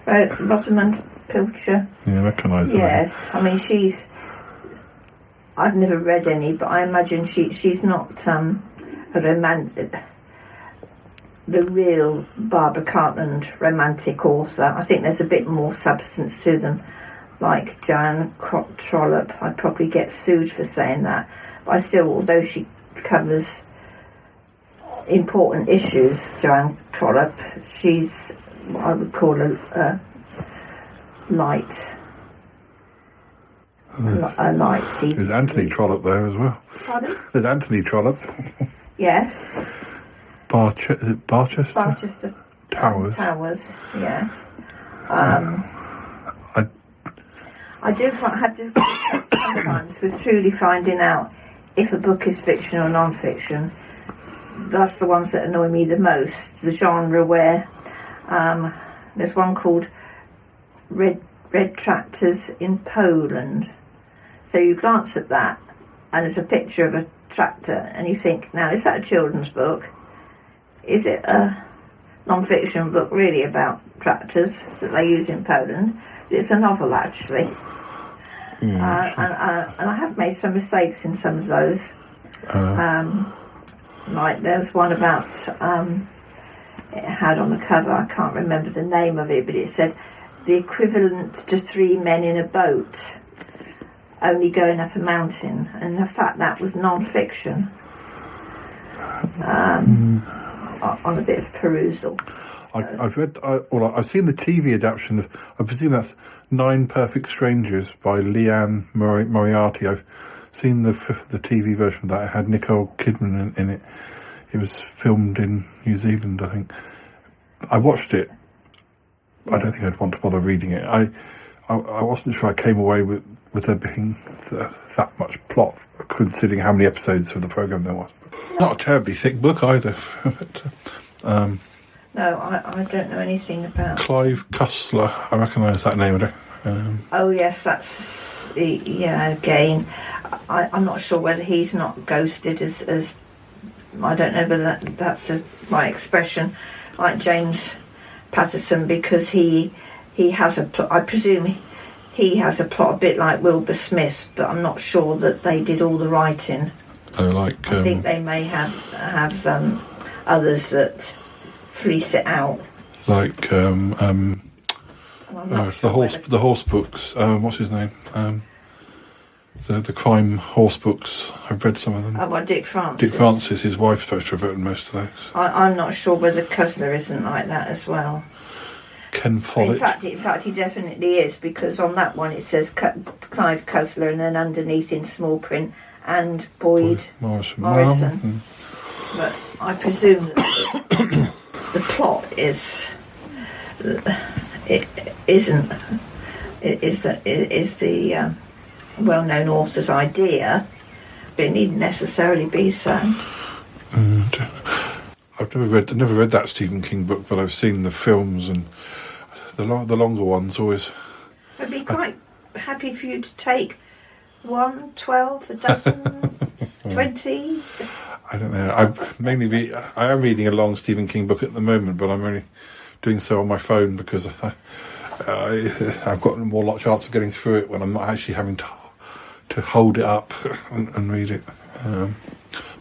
Rosamund Pilcher. Yeah, I recognise her. Yes, I mean I've never read any, but I imagine she's not a romantic. The real Barbara Cartland romantic author. I think there's a bit more substance to them. Like Joanne Trollope, I'd probably get sued for saying that. But I still, although she covers important issues, Joanne Trollope, she's what I would call a light. A light. There's Anthony Trollope there as well. Pardon? There's Anthony Trollope. Yes. Is it Barchester? Barchester Towers. Yes. I do have difficulty sometimes with truly finding out if a book is fiction or non-fiction. That's the ones that annoy me the most. The genre where there's one called Red Tractors in Poland. So you glance at that and there's a picture of a tractor and you think, now is that a children's book? Is it a non-fiction book really about tractors that they use in Poland? It's a novel actually. And I have made some mistakes in some of those. Like there was one about it had on the cover, I can't remember the name of it, but it said the equivalent to 3 men in a boat only going up a mountain, and the fact that was non-fiction. On a bit of perusal. I've seen the TV adaptation of, I presume that's 9 Perfect Strangers by Leanne Moriarty. I've seen the TV version of that. It had Nicole Kidman in it. It was filmed in New Zealand, I think. I watched it. I don't think I'd want to bother reading it. I wasn't sure I came away with there being that much plot, considering how many episodes of the programme there was. Not a terribly thick book either. No, I don't know anything about... Clive Cussler, I recognise that name. Oh yes, that's... Yeah, again, I'm not sure whether he's not ghosted as I don't know whether that's the right expression, like James Patterson, because he has a plot. I presume he has a plot a bit like Wilbur Smith, but I'm not sure that they did all the writing. I think they may have others that fleece it out. Like the horse books. What's his name? The crime horse books. I've read some of them. Oh, well, Dick Francis. Dick Francis, his wife's supposed to have written most of those. I'm not sure whether Cussler isn't like that as well. Ken Follett. In fact, he definitely is, because on that one it says Clive Cussler, and then underneath in small print, and Boyd Morrison. But I presume that the plot is the well-known author's idea, but it needn't necessarily be so. I've never read that Stephen King book, but I've seen the films, and the longer ones always. I'd be quite happy for you to take 1, 12, a dozen, 20. I don't know. I am reading a long Stephen King book at the moment, but I'm only doing so on my phone because I've got more chance of getting through it when I'm not actually having to hold it up and read it.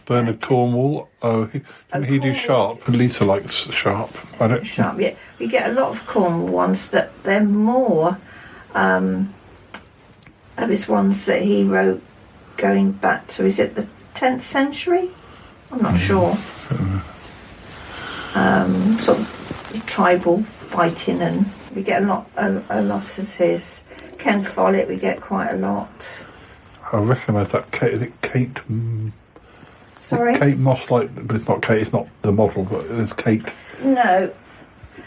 Bernard Cornwell, didn't he do Sharp? Lisa likes Sharp. Sharp, yeah. We get a lot of Cornwell ones that they're more of his ones that he wrote going back to, is it the 10th century? I'm not sure. Sort of tribal fighting, and we get a lot of his. Ken Follett, we get quite a lot. I recognise that Kate. Is it Kate? Sorry? Kate Moss, but it's not Kate. It's not the model, but it's Kate. No,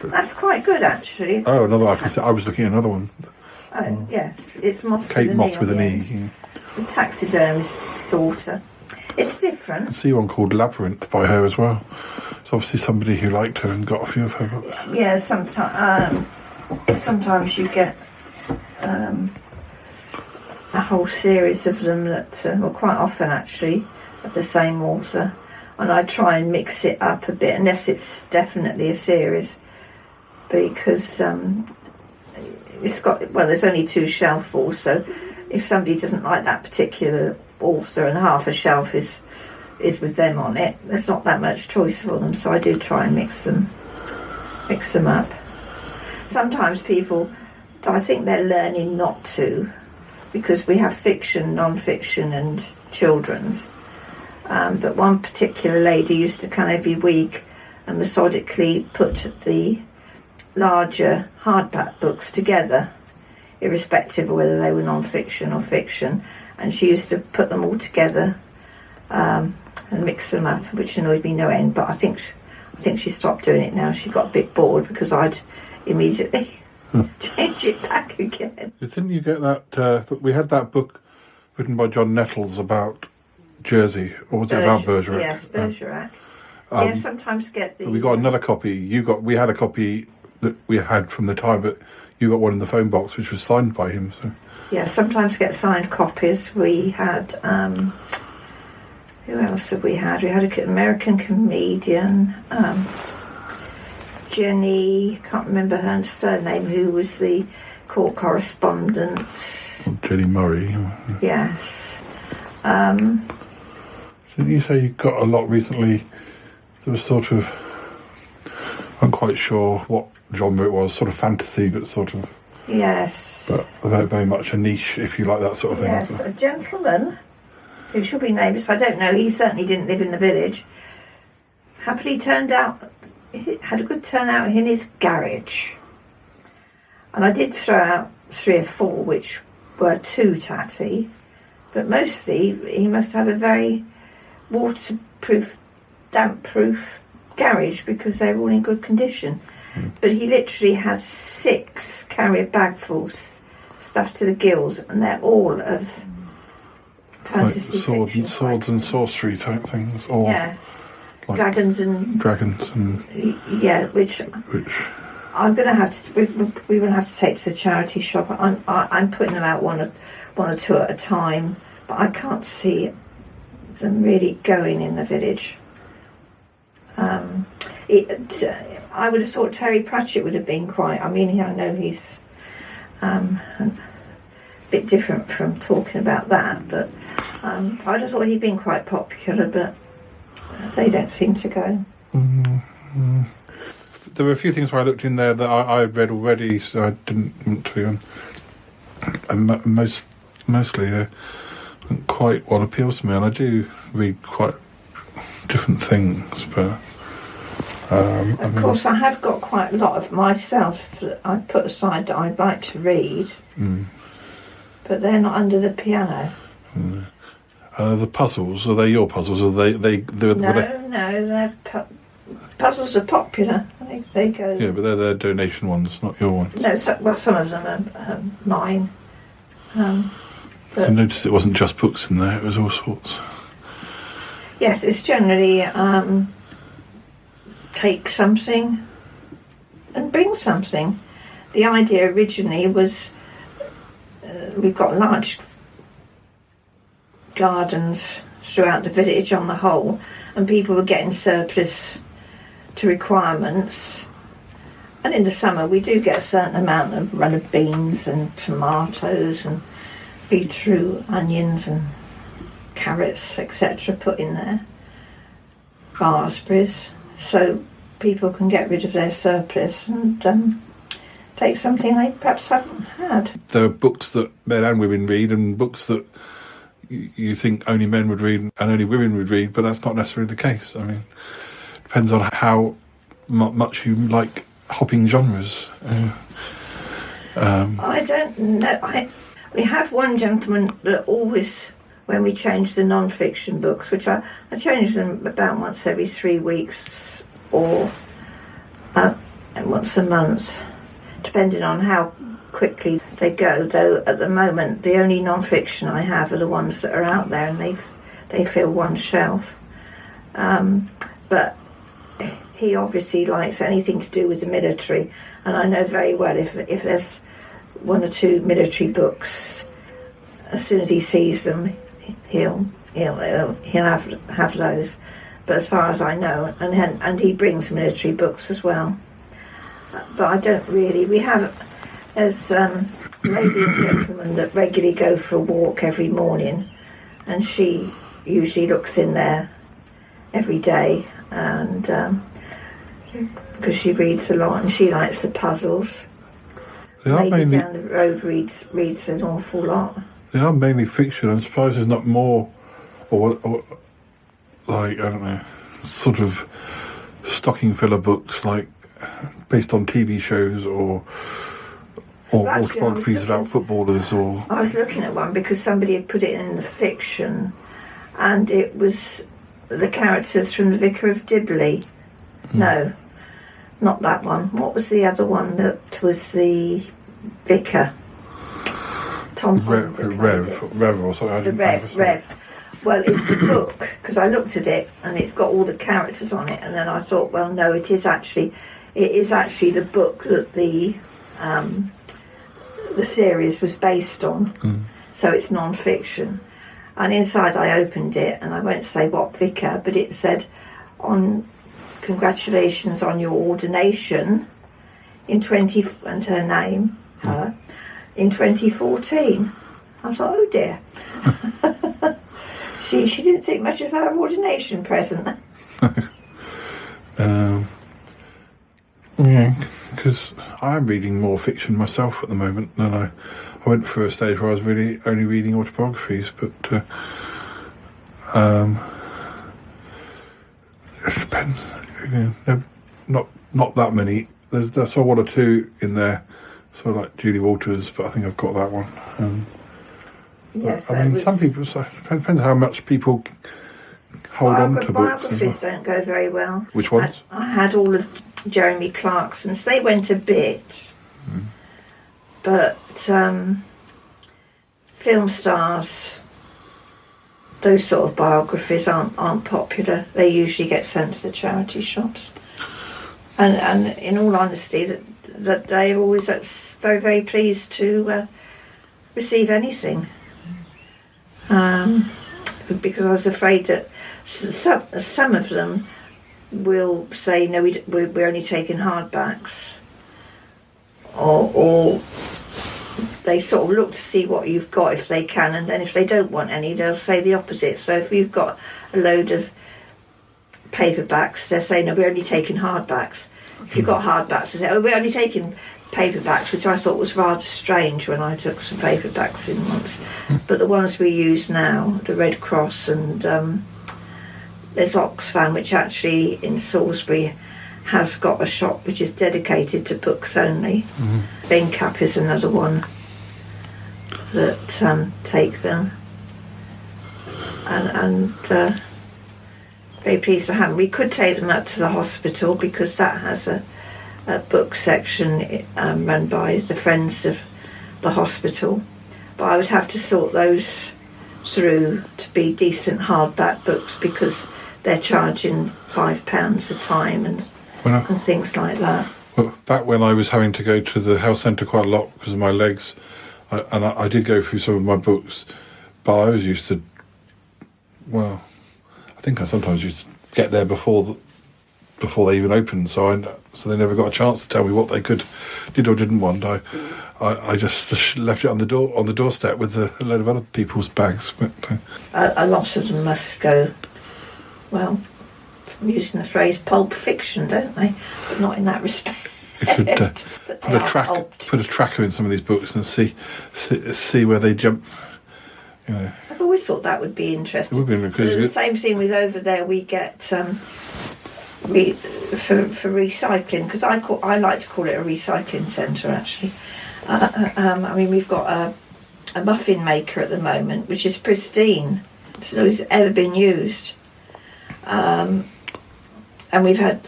that's quite good actually. Oh, another. I was looking at another one. Oh, yes, it's Moss. Kate Moss with an E. Yeah. The taxidermist's daughter. It's different. I see one called Labyrinth by her as well. It's obviously somebody who liked her and got a few of her books. Yeah, sometimes you get a whole series of them that, well, quite often actually, of the same author. And I try and mix it up a bit, unless it's definitely a series, because it's got, well, there's only 2 shelffuls, so if somebody doesn't like that particular author and half a shelf is with them on it, there's not that much choice for them, so I do try and mix them up. Sometimes people, I think they're learning not to, because we have fiction, non-fiction and children's, but one particular lady used to come every week and methodically put the larger hardback books together, irrespective of whether they were non-fiction or fiction, and she used to put them all together and mix them up, which annoyed me no end, but I think she stopped doing it now. She got a bit bored because I'd immediately change it back again. Didn't you get that? We had that book written by John Nettles about Jersey, or was it about Bergerac? Yes, Bergerac. Sometimes get the. We got another copy. We had a copy that we had from the time, but you got one in the phone box, which was signed by him. So. Yeah, sometimes get signed copies. We had. Who else have we had? We had an American comedian, Jenny. Can't remember her surname. Who was the court correspondent? Jenny Murray. Yes. Didn't you say you got a lot recently? There was sort of, I'm quite sure what genre it was, sort of fantasy, but sort of... Yes. But very, very much a niche, if you like that sort of thing. Yes, a gentleman, who should be nameless, I don't know, he certainly didn't live in the village, happily had a good turnout in his garage. And I did throw out 3 or 4, which were too tatty, but mostly he must have a very waterproof, damp-proof garage because they're all in good condition. But he literally had 6 carrier bagfuls stuffed to the gills, and they're all of fantasy fiction. Swords and sorcery type things, or yes, like dragons and yeah, which I'm going to have to. We will have to take to the charity shop. I'm putting them out one or two at a time, but I can't see them really going in the village. I would have thought Terry Pratchett would have been quite. I mean, I know he's a bit different from talking about that, but I would have thought he'd been quite popular, but they don't seem to go. Mm-hmm. There were a few things where I looked in there that I read already, so I didn't want to. And mostly they weren't quite what appeals to me, and I do read quite different things, but. Of course, I have got quite a lot of myself that I put aside that I'd like to read, but they're not under the piano. The puzzles, are they your puzzles? Are they No, puzzles are popular. They go. Yeah, but they're their donation ones, not your ones. No, some of them are mine. But I noticed it wasn't just books in there; it was all sorts. Yes, it's generally. Take something and bring something. The idea originally was we've got large gardens throughout the village on the whole, and people were getting surplus to requirements, and in the summer we do get a certain amount of run of beans and tomatoes and beetroot, onions and carrots, etc. put in there, raspberries, so people can get rid of their surplus and take something they perhaps haven't had. There are books that men and women read, and books that you think only men would read and only women would read, but that's not necessarily the case. I mean, it depends on how much you like hopping genres. I don't know. We have one gentleman that always, when we change the non-fiction books, which I change them about once every 3 weeks or once a month, depending on how quickly they go, though at the moment the only non-fiction I have are the ones that are out there, and they fill one shelf. But he obviously likes anything to do with the military, and I know very well if there's 1 or 2 military books, as soon as he sees them he'll have those. But as far as I know, and he brings military books as well. But I don't really. We have, as lady and gentleman that regularly go for a walk every morning, and she usually looks in there every day, and because she reads a lot and she likes the puzzles. Lady down the road reads an awful lot. They are mainly fiction. I'm surprised there's not more, or like, I don't know, sort of stocking filler books, like based on TV shows or autobiographies about footballers. Or I was looking at one because somebody had put it in the fiction, and it was the characters from The Vicar of Dibley. No, not that one. What was the other one that was the vicar? Tom Holland. Rev or something. Rev. Well, it's the book, because I looked at it and it's got all the characters on it, and then I thought, well, no, it is actually the book that the series was based on. So it's non-fiction. And inside I opened it and I won't say what vicar, but it said, congratulations on your ordination and her name, in 2014. I thought, oh dear. She didn't think much of her ordination present. Yeah, because I am reading more fiction myself at the moment than I went through a stage where I was really only reading autobiographies, but it depends. Not that many. There's one or two in there, sort of like Julie Walters, but I think I've got that one. Yes, I mean, some people, depends how much people hold on to books. Biographies don't go very well. Which ones? I had all of Jeremy Clarkson's. They went a bit, but film stars, those sort of biographies aren't popular. They usually get sent to the charity shops. And in all honesty, that they're always very, very pleased to receive anything. Because I was afraid that some of them will say, no, we're only taking hardbacks. Or they sort of look to see what you've got if they can, and then if they don't want any, they'll say the opposite. So if you've got a load of paperbacks, they'll say, no, we're only taking hardbacks. If you've got hardbacks, they say, oh, we're only taking paperbacks, which I thought was rather strange when I took some paperbacks in once. But the ones we use now, the Red Cross, and there's Oxfam, which actually in Salisbury has got a shop which is dedicated to books only. Beancap is another one that take them, and very pleased to have them. We could take them up to the hospital because that has a book section run by the Friends of the Hospital, but I would have to sort those through to be decent hardback books because they're charging £5 a time and things like that. Well, back when I was having to go to the health centre quite a lot because of my legs, I did go through some of my books, but I was used to, I think I sometimes used to get there before they even opened, so they never got a chance to tell me what they did or didn't want. I just left it on the doorstep with a load of other people's bags. But a lot of them must go, well, I'm using the phrase pulp fiction, don't they? But not in that respect. You should put a tracker in some of these books and see where they jump. You know. I've always thought that would be interesting. It would be because the same thing with over there. We get for recycling, because I like to call it a recycling centre. Actually, I mean, we've got a muffin maker at the moment, which is pristine. It's not ever been used, and we've had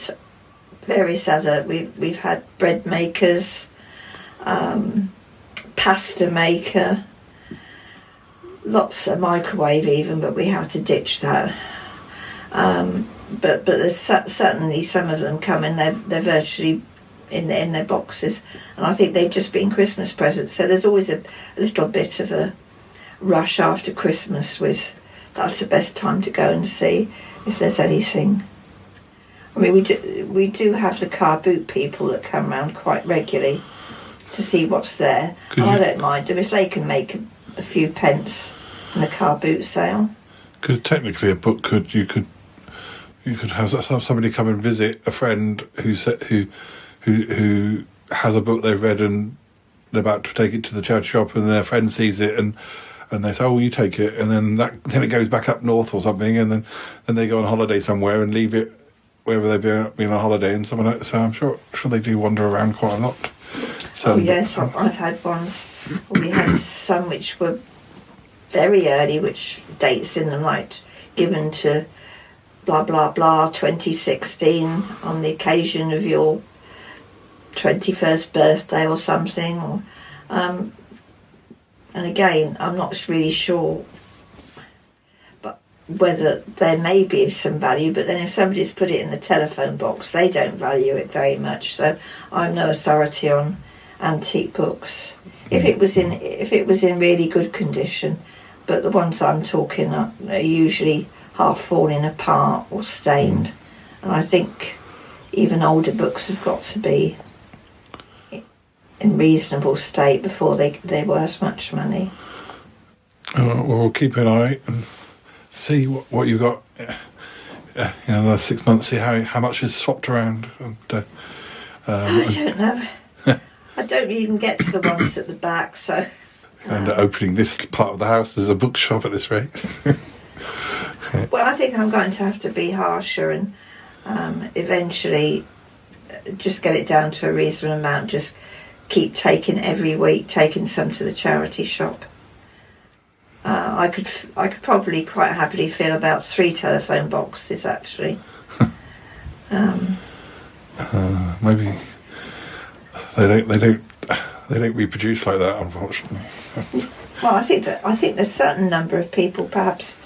various other. We've had bread makers, pasta maker. Lots of microwave even, but we have to ditch that. But there's certainly some of them come and they're virtually in their boxes, and I think they've just been Christmas presents. So there's always a little bit of a rush after Christmas. That's the best time to go and see if there's anything. I mean, we do have the car boot people that come round quite regularly to see what's there, and I don't mind them if they can make a few pence in a car boot sale. Because technically, a book you could have somebody come and visit a friend who has a book they've read and they're about to take it to the charity shop, and their friend sees it and they say, "Oh, you take it," and then it goes back up north or something, and then they go on holiday somewhere and leave it wherever they've been on holiday, and someone else. So I'm sure they do wander around quite a lot. So, yes, I've had ones. We had some which were very early, which dates in them, like given to blah blah blah 2016 on the occasion of your 21st birthday or something. Or, and again, I'm not really sure but whether there may be some value, but then if somebody's put it in the telephone box, they don't value it very much. So I'm no authority on antique books. If it was in really good condition, but the ones I'm talking are usually half falling apart or stained, and I think even older books have got to be in reasonable state before they're worth much money. Well, we'll keep an eye and see what you've got in another 6 months, see how much is swapped around. And, I don't know. I don't even get to the ones at the back, so... And opening this part of the house as a bookshop at this rate. Well, I think I'm going to have to be harsher and eventually just get it down to a reasonable amount, just keep taking every week, taking some to the charity shop. I could probably quite happily fill about 3 telephone boxes, actually. Maybe they don't reproduce like that, unfortunately. Well, I think there's a certain number of people perhaps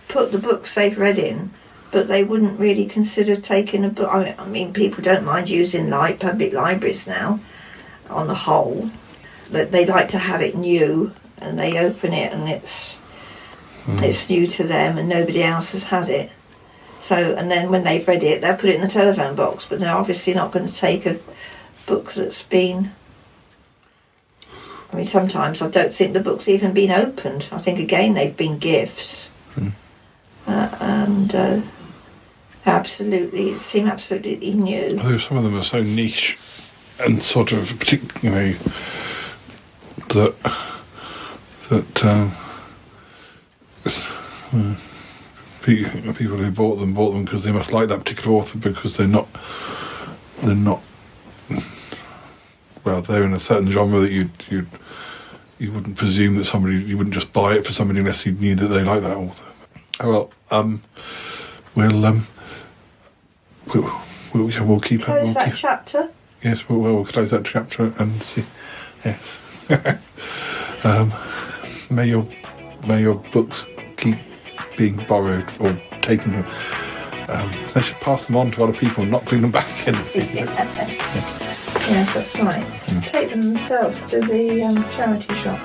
put the books they've read in, but they wouldn't really consider taking a book. I mean, people don't mind using public libraries now, on the whole, but they like to have it new, and they open it and it's new to them and nobody else has had it. So, and then when they've read it, they'll put it in the telephone box, but they're obviously not going to take a book that's been... I mean, sometimes I don't think the book's even been opened. I think, again, they've been gifts. And seem absolutely new. Although some of them are so niche and sort of particular, that people who bought them because they must like that particular author, because they're not well, they're in a certain genre that you wouldn't presume that you wouldn't just buy it for somebody unless you knew that they like that author. Oh well, we'll keep close that chapter. Yes, we'll close that chapter and see. Yes. May your books keep being borrowed or taken. They should pass them on to other people and not bring them back in. Yes, that's right. Take them themselves to the charity shop.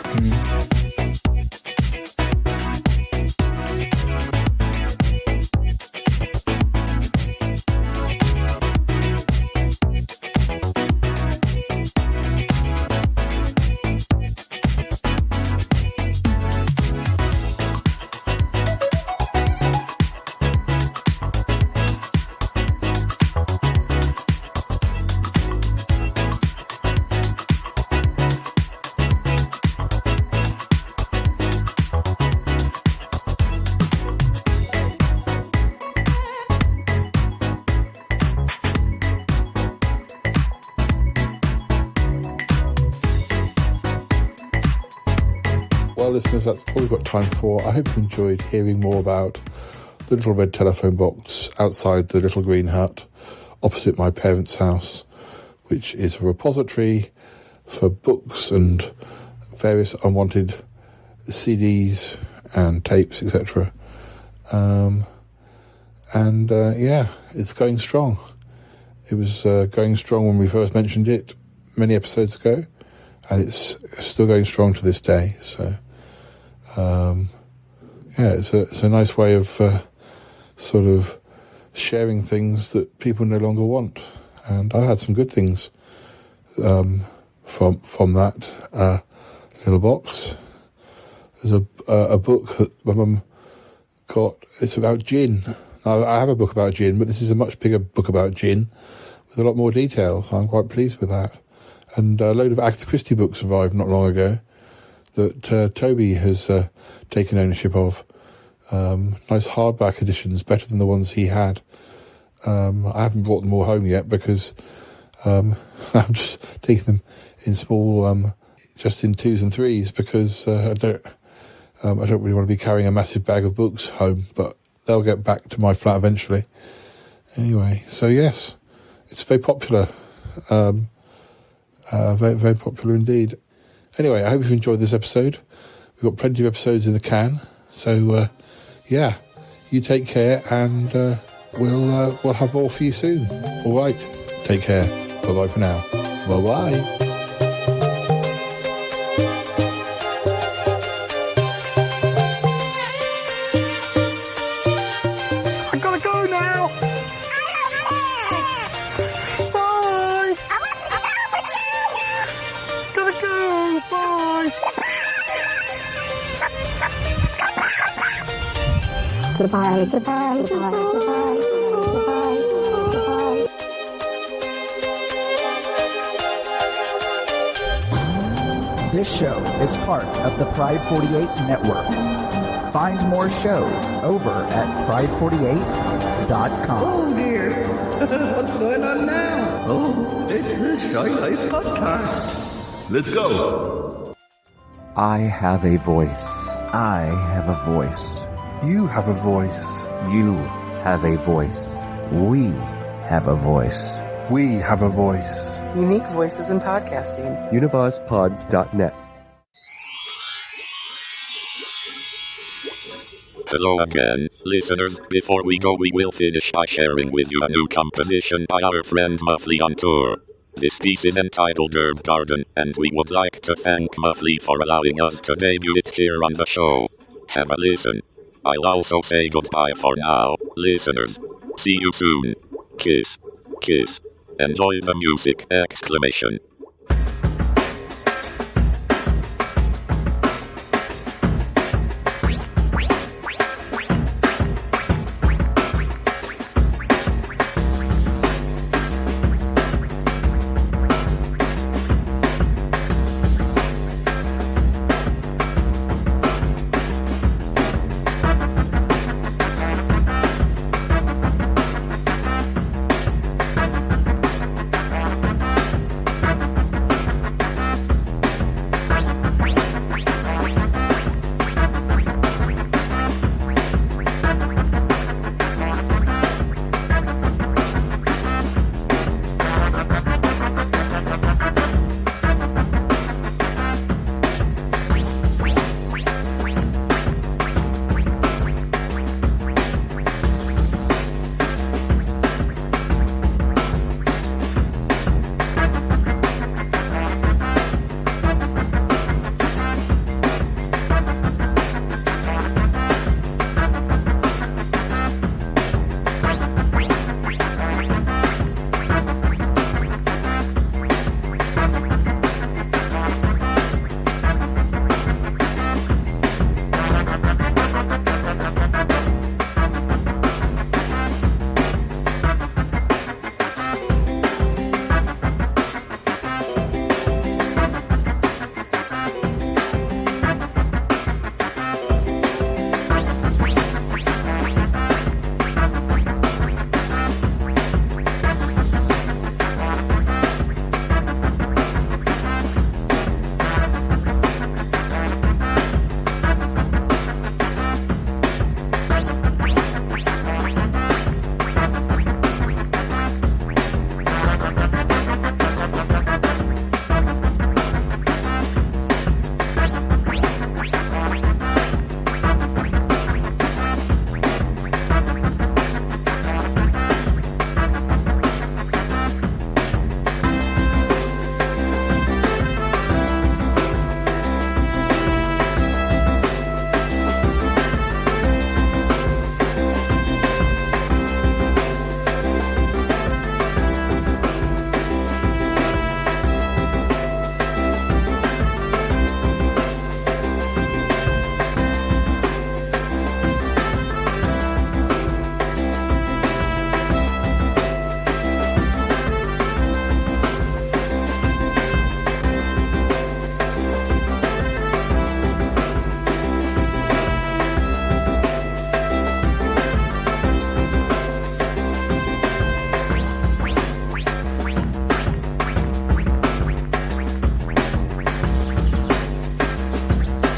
Well, listeners, that's all we've got time for. I hope you enjoyed hearing more about the little red telephone box outside the little green hut opposite my parents' house, which is a repository for books and various unwanted CDs and tapes, etc. Yeah, it's going strong. It was going strong when we first mentioned it many episodes ago, and it's still going strong to this day. So, it's a nice way of sort of sharing things that people no longer want. And I had some good things from that little box. There's a book that my mum got. It's about gin. Now, I have a book about gin, but this is a much bigger book about gin with a lot more detail, so I'm quite pleased with that. And a load of Agatha Christie books arrived not long ago that Toby has taken ownership of. Nice hardback editions, better than the ones he had. I haven't brought them all home yet because I'm just taking them in small, just in 2s and 3s, because I don't really want to be carrying a massive bag of books home, but they'll get back to my flat eventually. Anyway, so yes, it's very popular. Very, very popular indeed. Anyway, I hope you've enjoyed this episode. We've got plenty of episodes in the can. So, yeah, you take care, and we'll have more for you soon. All right, take care. Bye-bye for now. Bye-bye. Goodbye, goodbye, goodbye, goodbye, goodbye, goodbye. This show is part of the Pride 48 network. Find more shows over at pride48.com. Oh dear, what's going on now? Oh, it's the Shy Life Podcast. Let's go. I have a voice. I have a voice. You have a voice. You have a voice. We have a voice. We have a voice. Unique voices in podcasting. UnivazPods.net. Hello again, listeners. Before we go, we will finish by sharing with you a new composition by our friend Muffley on tour. This piece is entitled Herb Garden, and we would like to thank Muffley for allowing us to debut it here on the show. Have a listen. I'll also say goodbye for now, listeners. See you soon. Kiss. Kiss. Enjoy the music! Exclamation.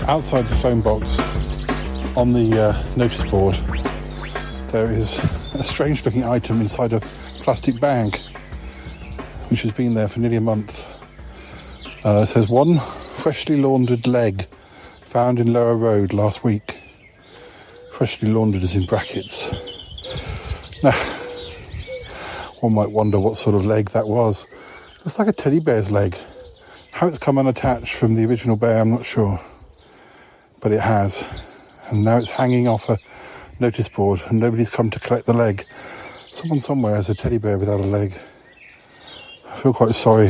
Outside the phone box, on the notice board, there is a strange looking item inside a plastic bag. which has been there for nearly a month. It says, one freshly laundered leg found in Lower Road last week. Freshly laundered is in brackets. Now, one might wonder what sort of leg that was. Looks like a teddy bear's leg. How it's come unattached from the original bear, I'm not sure. But it has. And now it's hanging off a notice board and nobody's come to collect the leg. Someone somewhere has a teddy bear without a leg. I feel quite sorry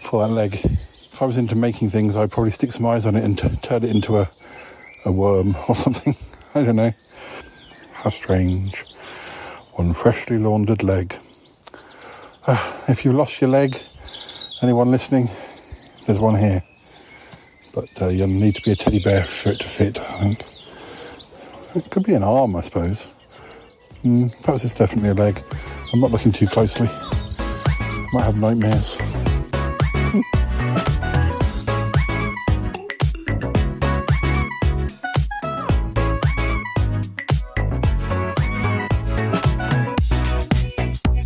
for that leg. If I was into making things, I'd probably stick some eyes on it and turn it into a worm or something. I don't know. How strange. One freshly laundered leg. If you lost your leg, anyone listening, there's one here. But you'll need to be a teddy bear for it to fit, I think. It could be an arm, I suppose. Perhaps it's definitely a leg. I'm not looking too closely. Might have nightmares.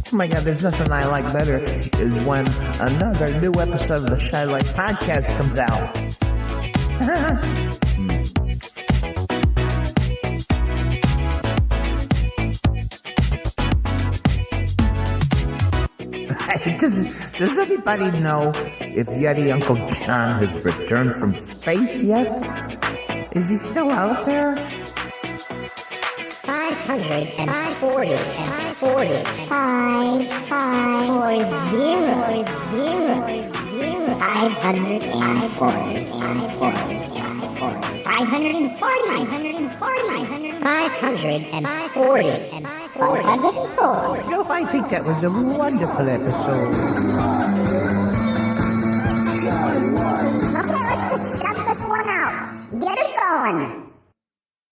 Oh my God, there's nothing I like better is when another new episode of the Shy Life podcast comes out. Does anybody know if Yeti Uncle John has returned from space yet? Is he still out there? 540 No, I think that was a wonderful episode. Okay, let's just shut this one out. Get it going.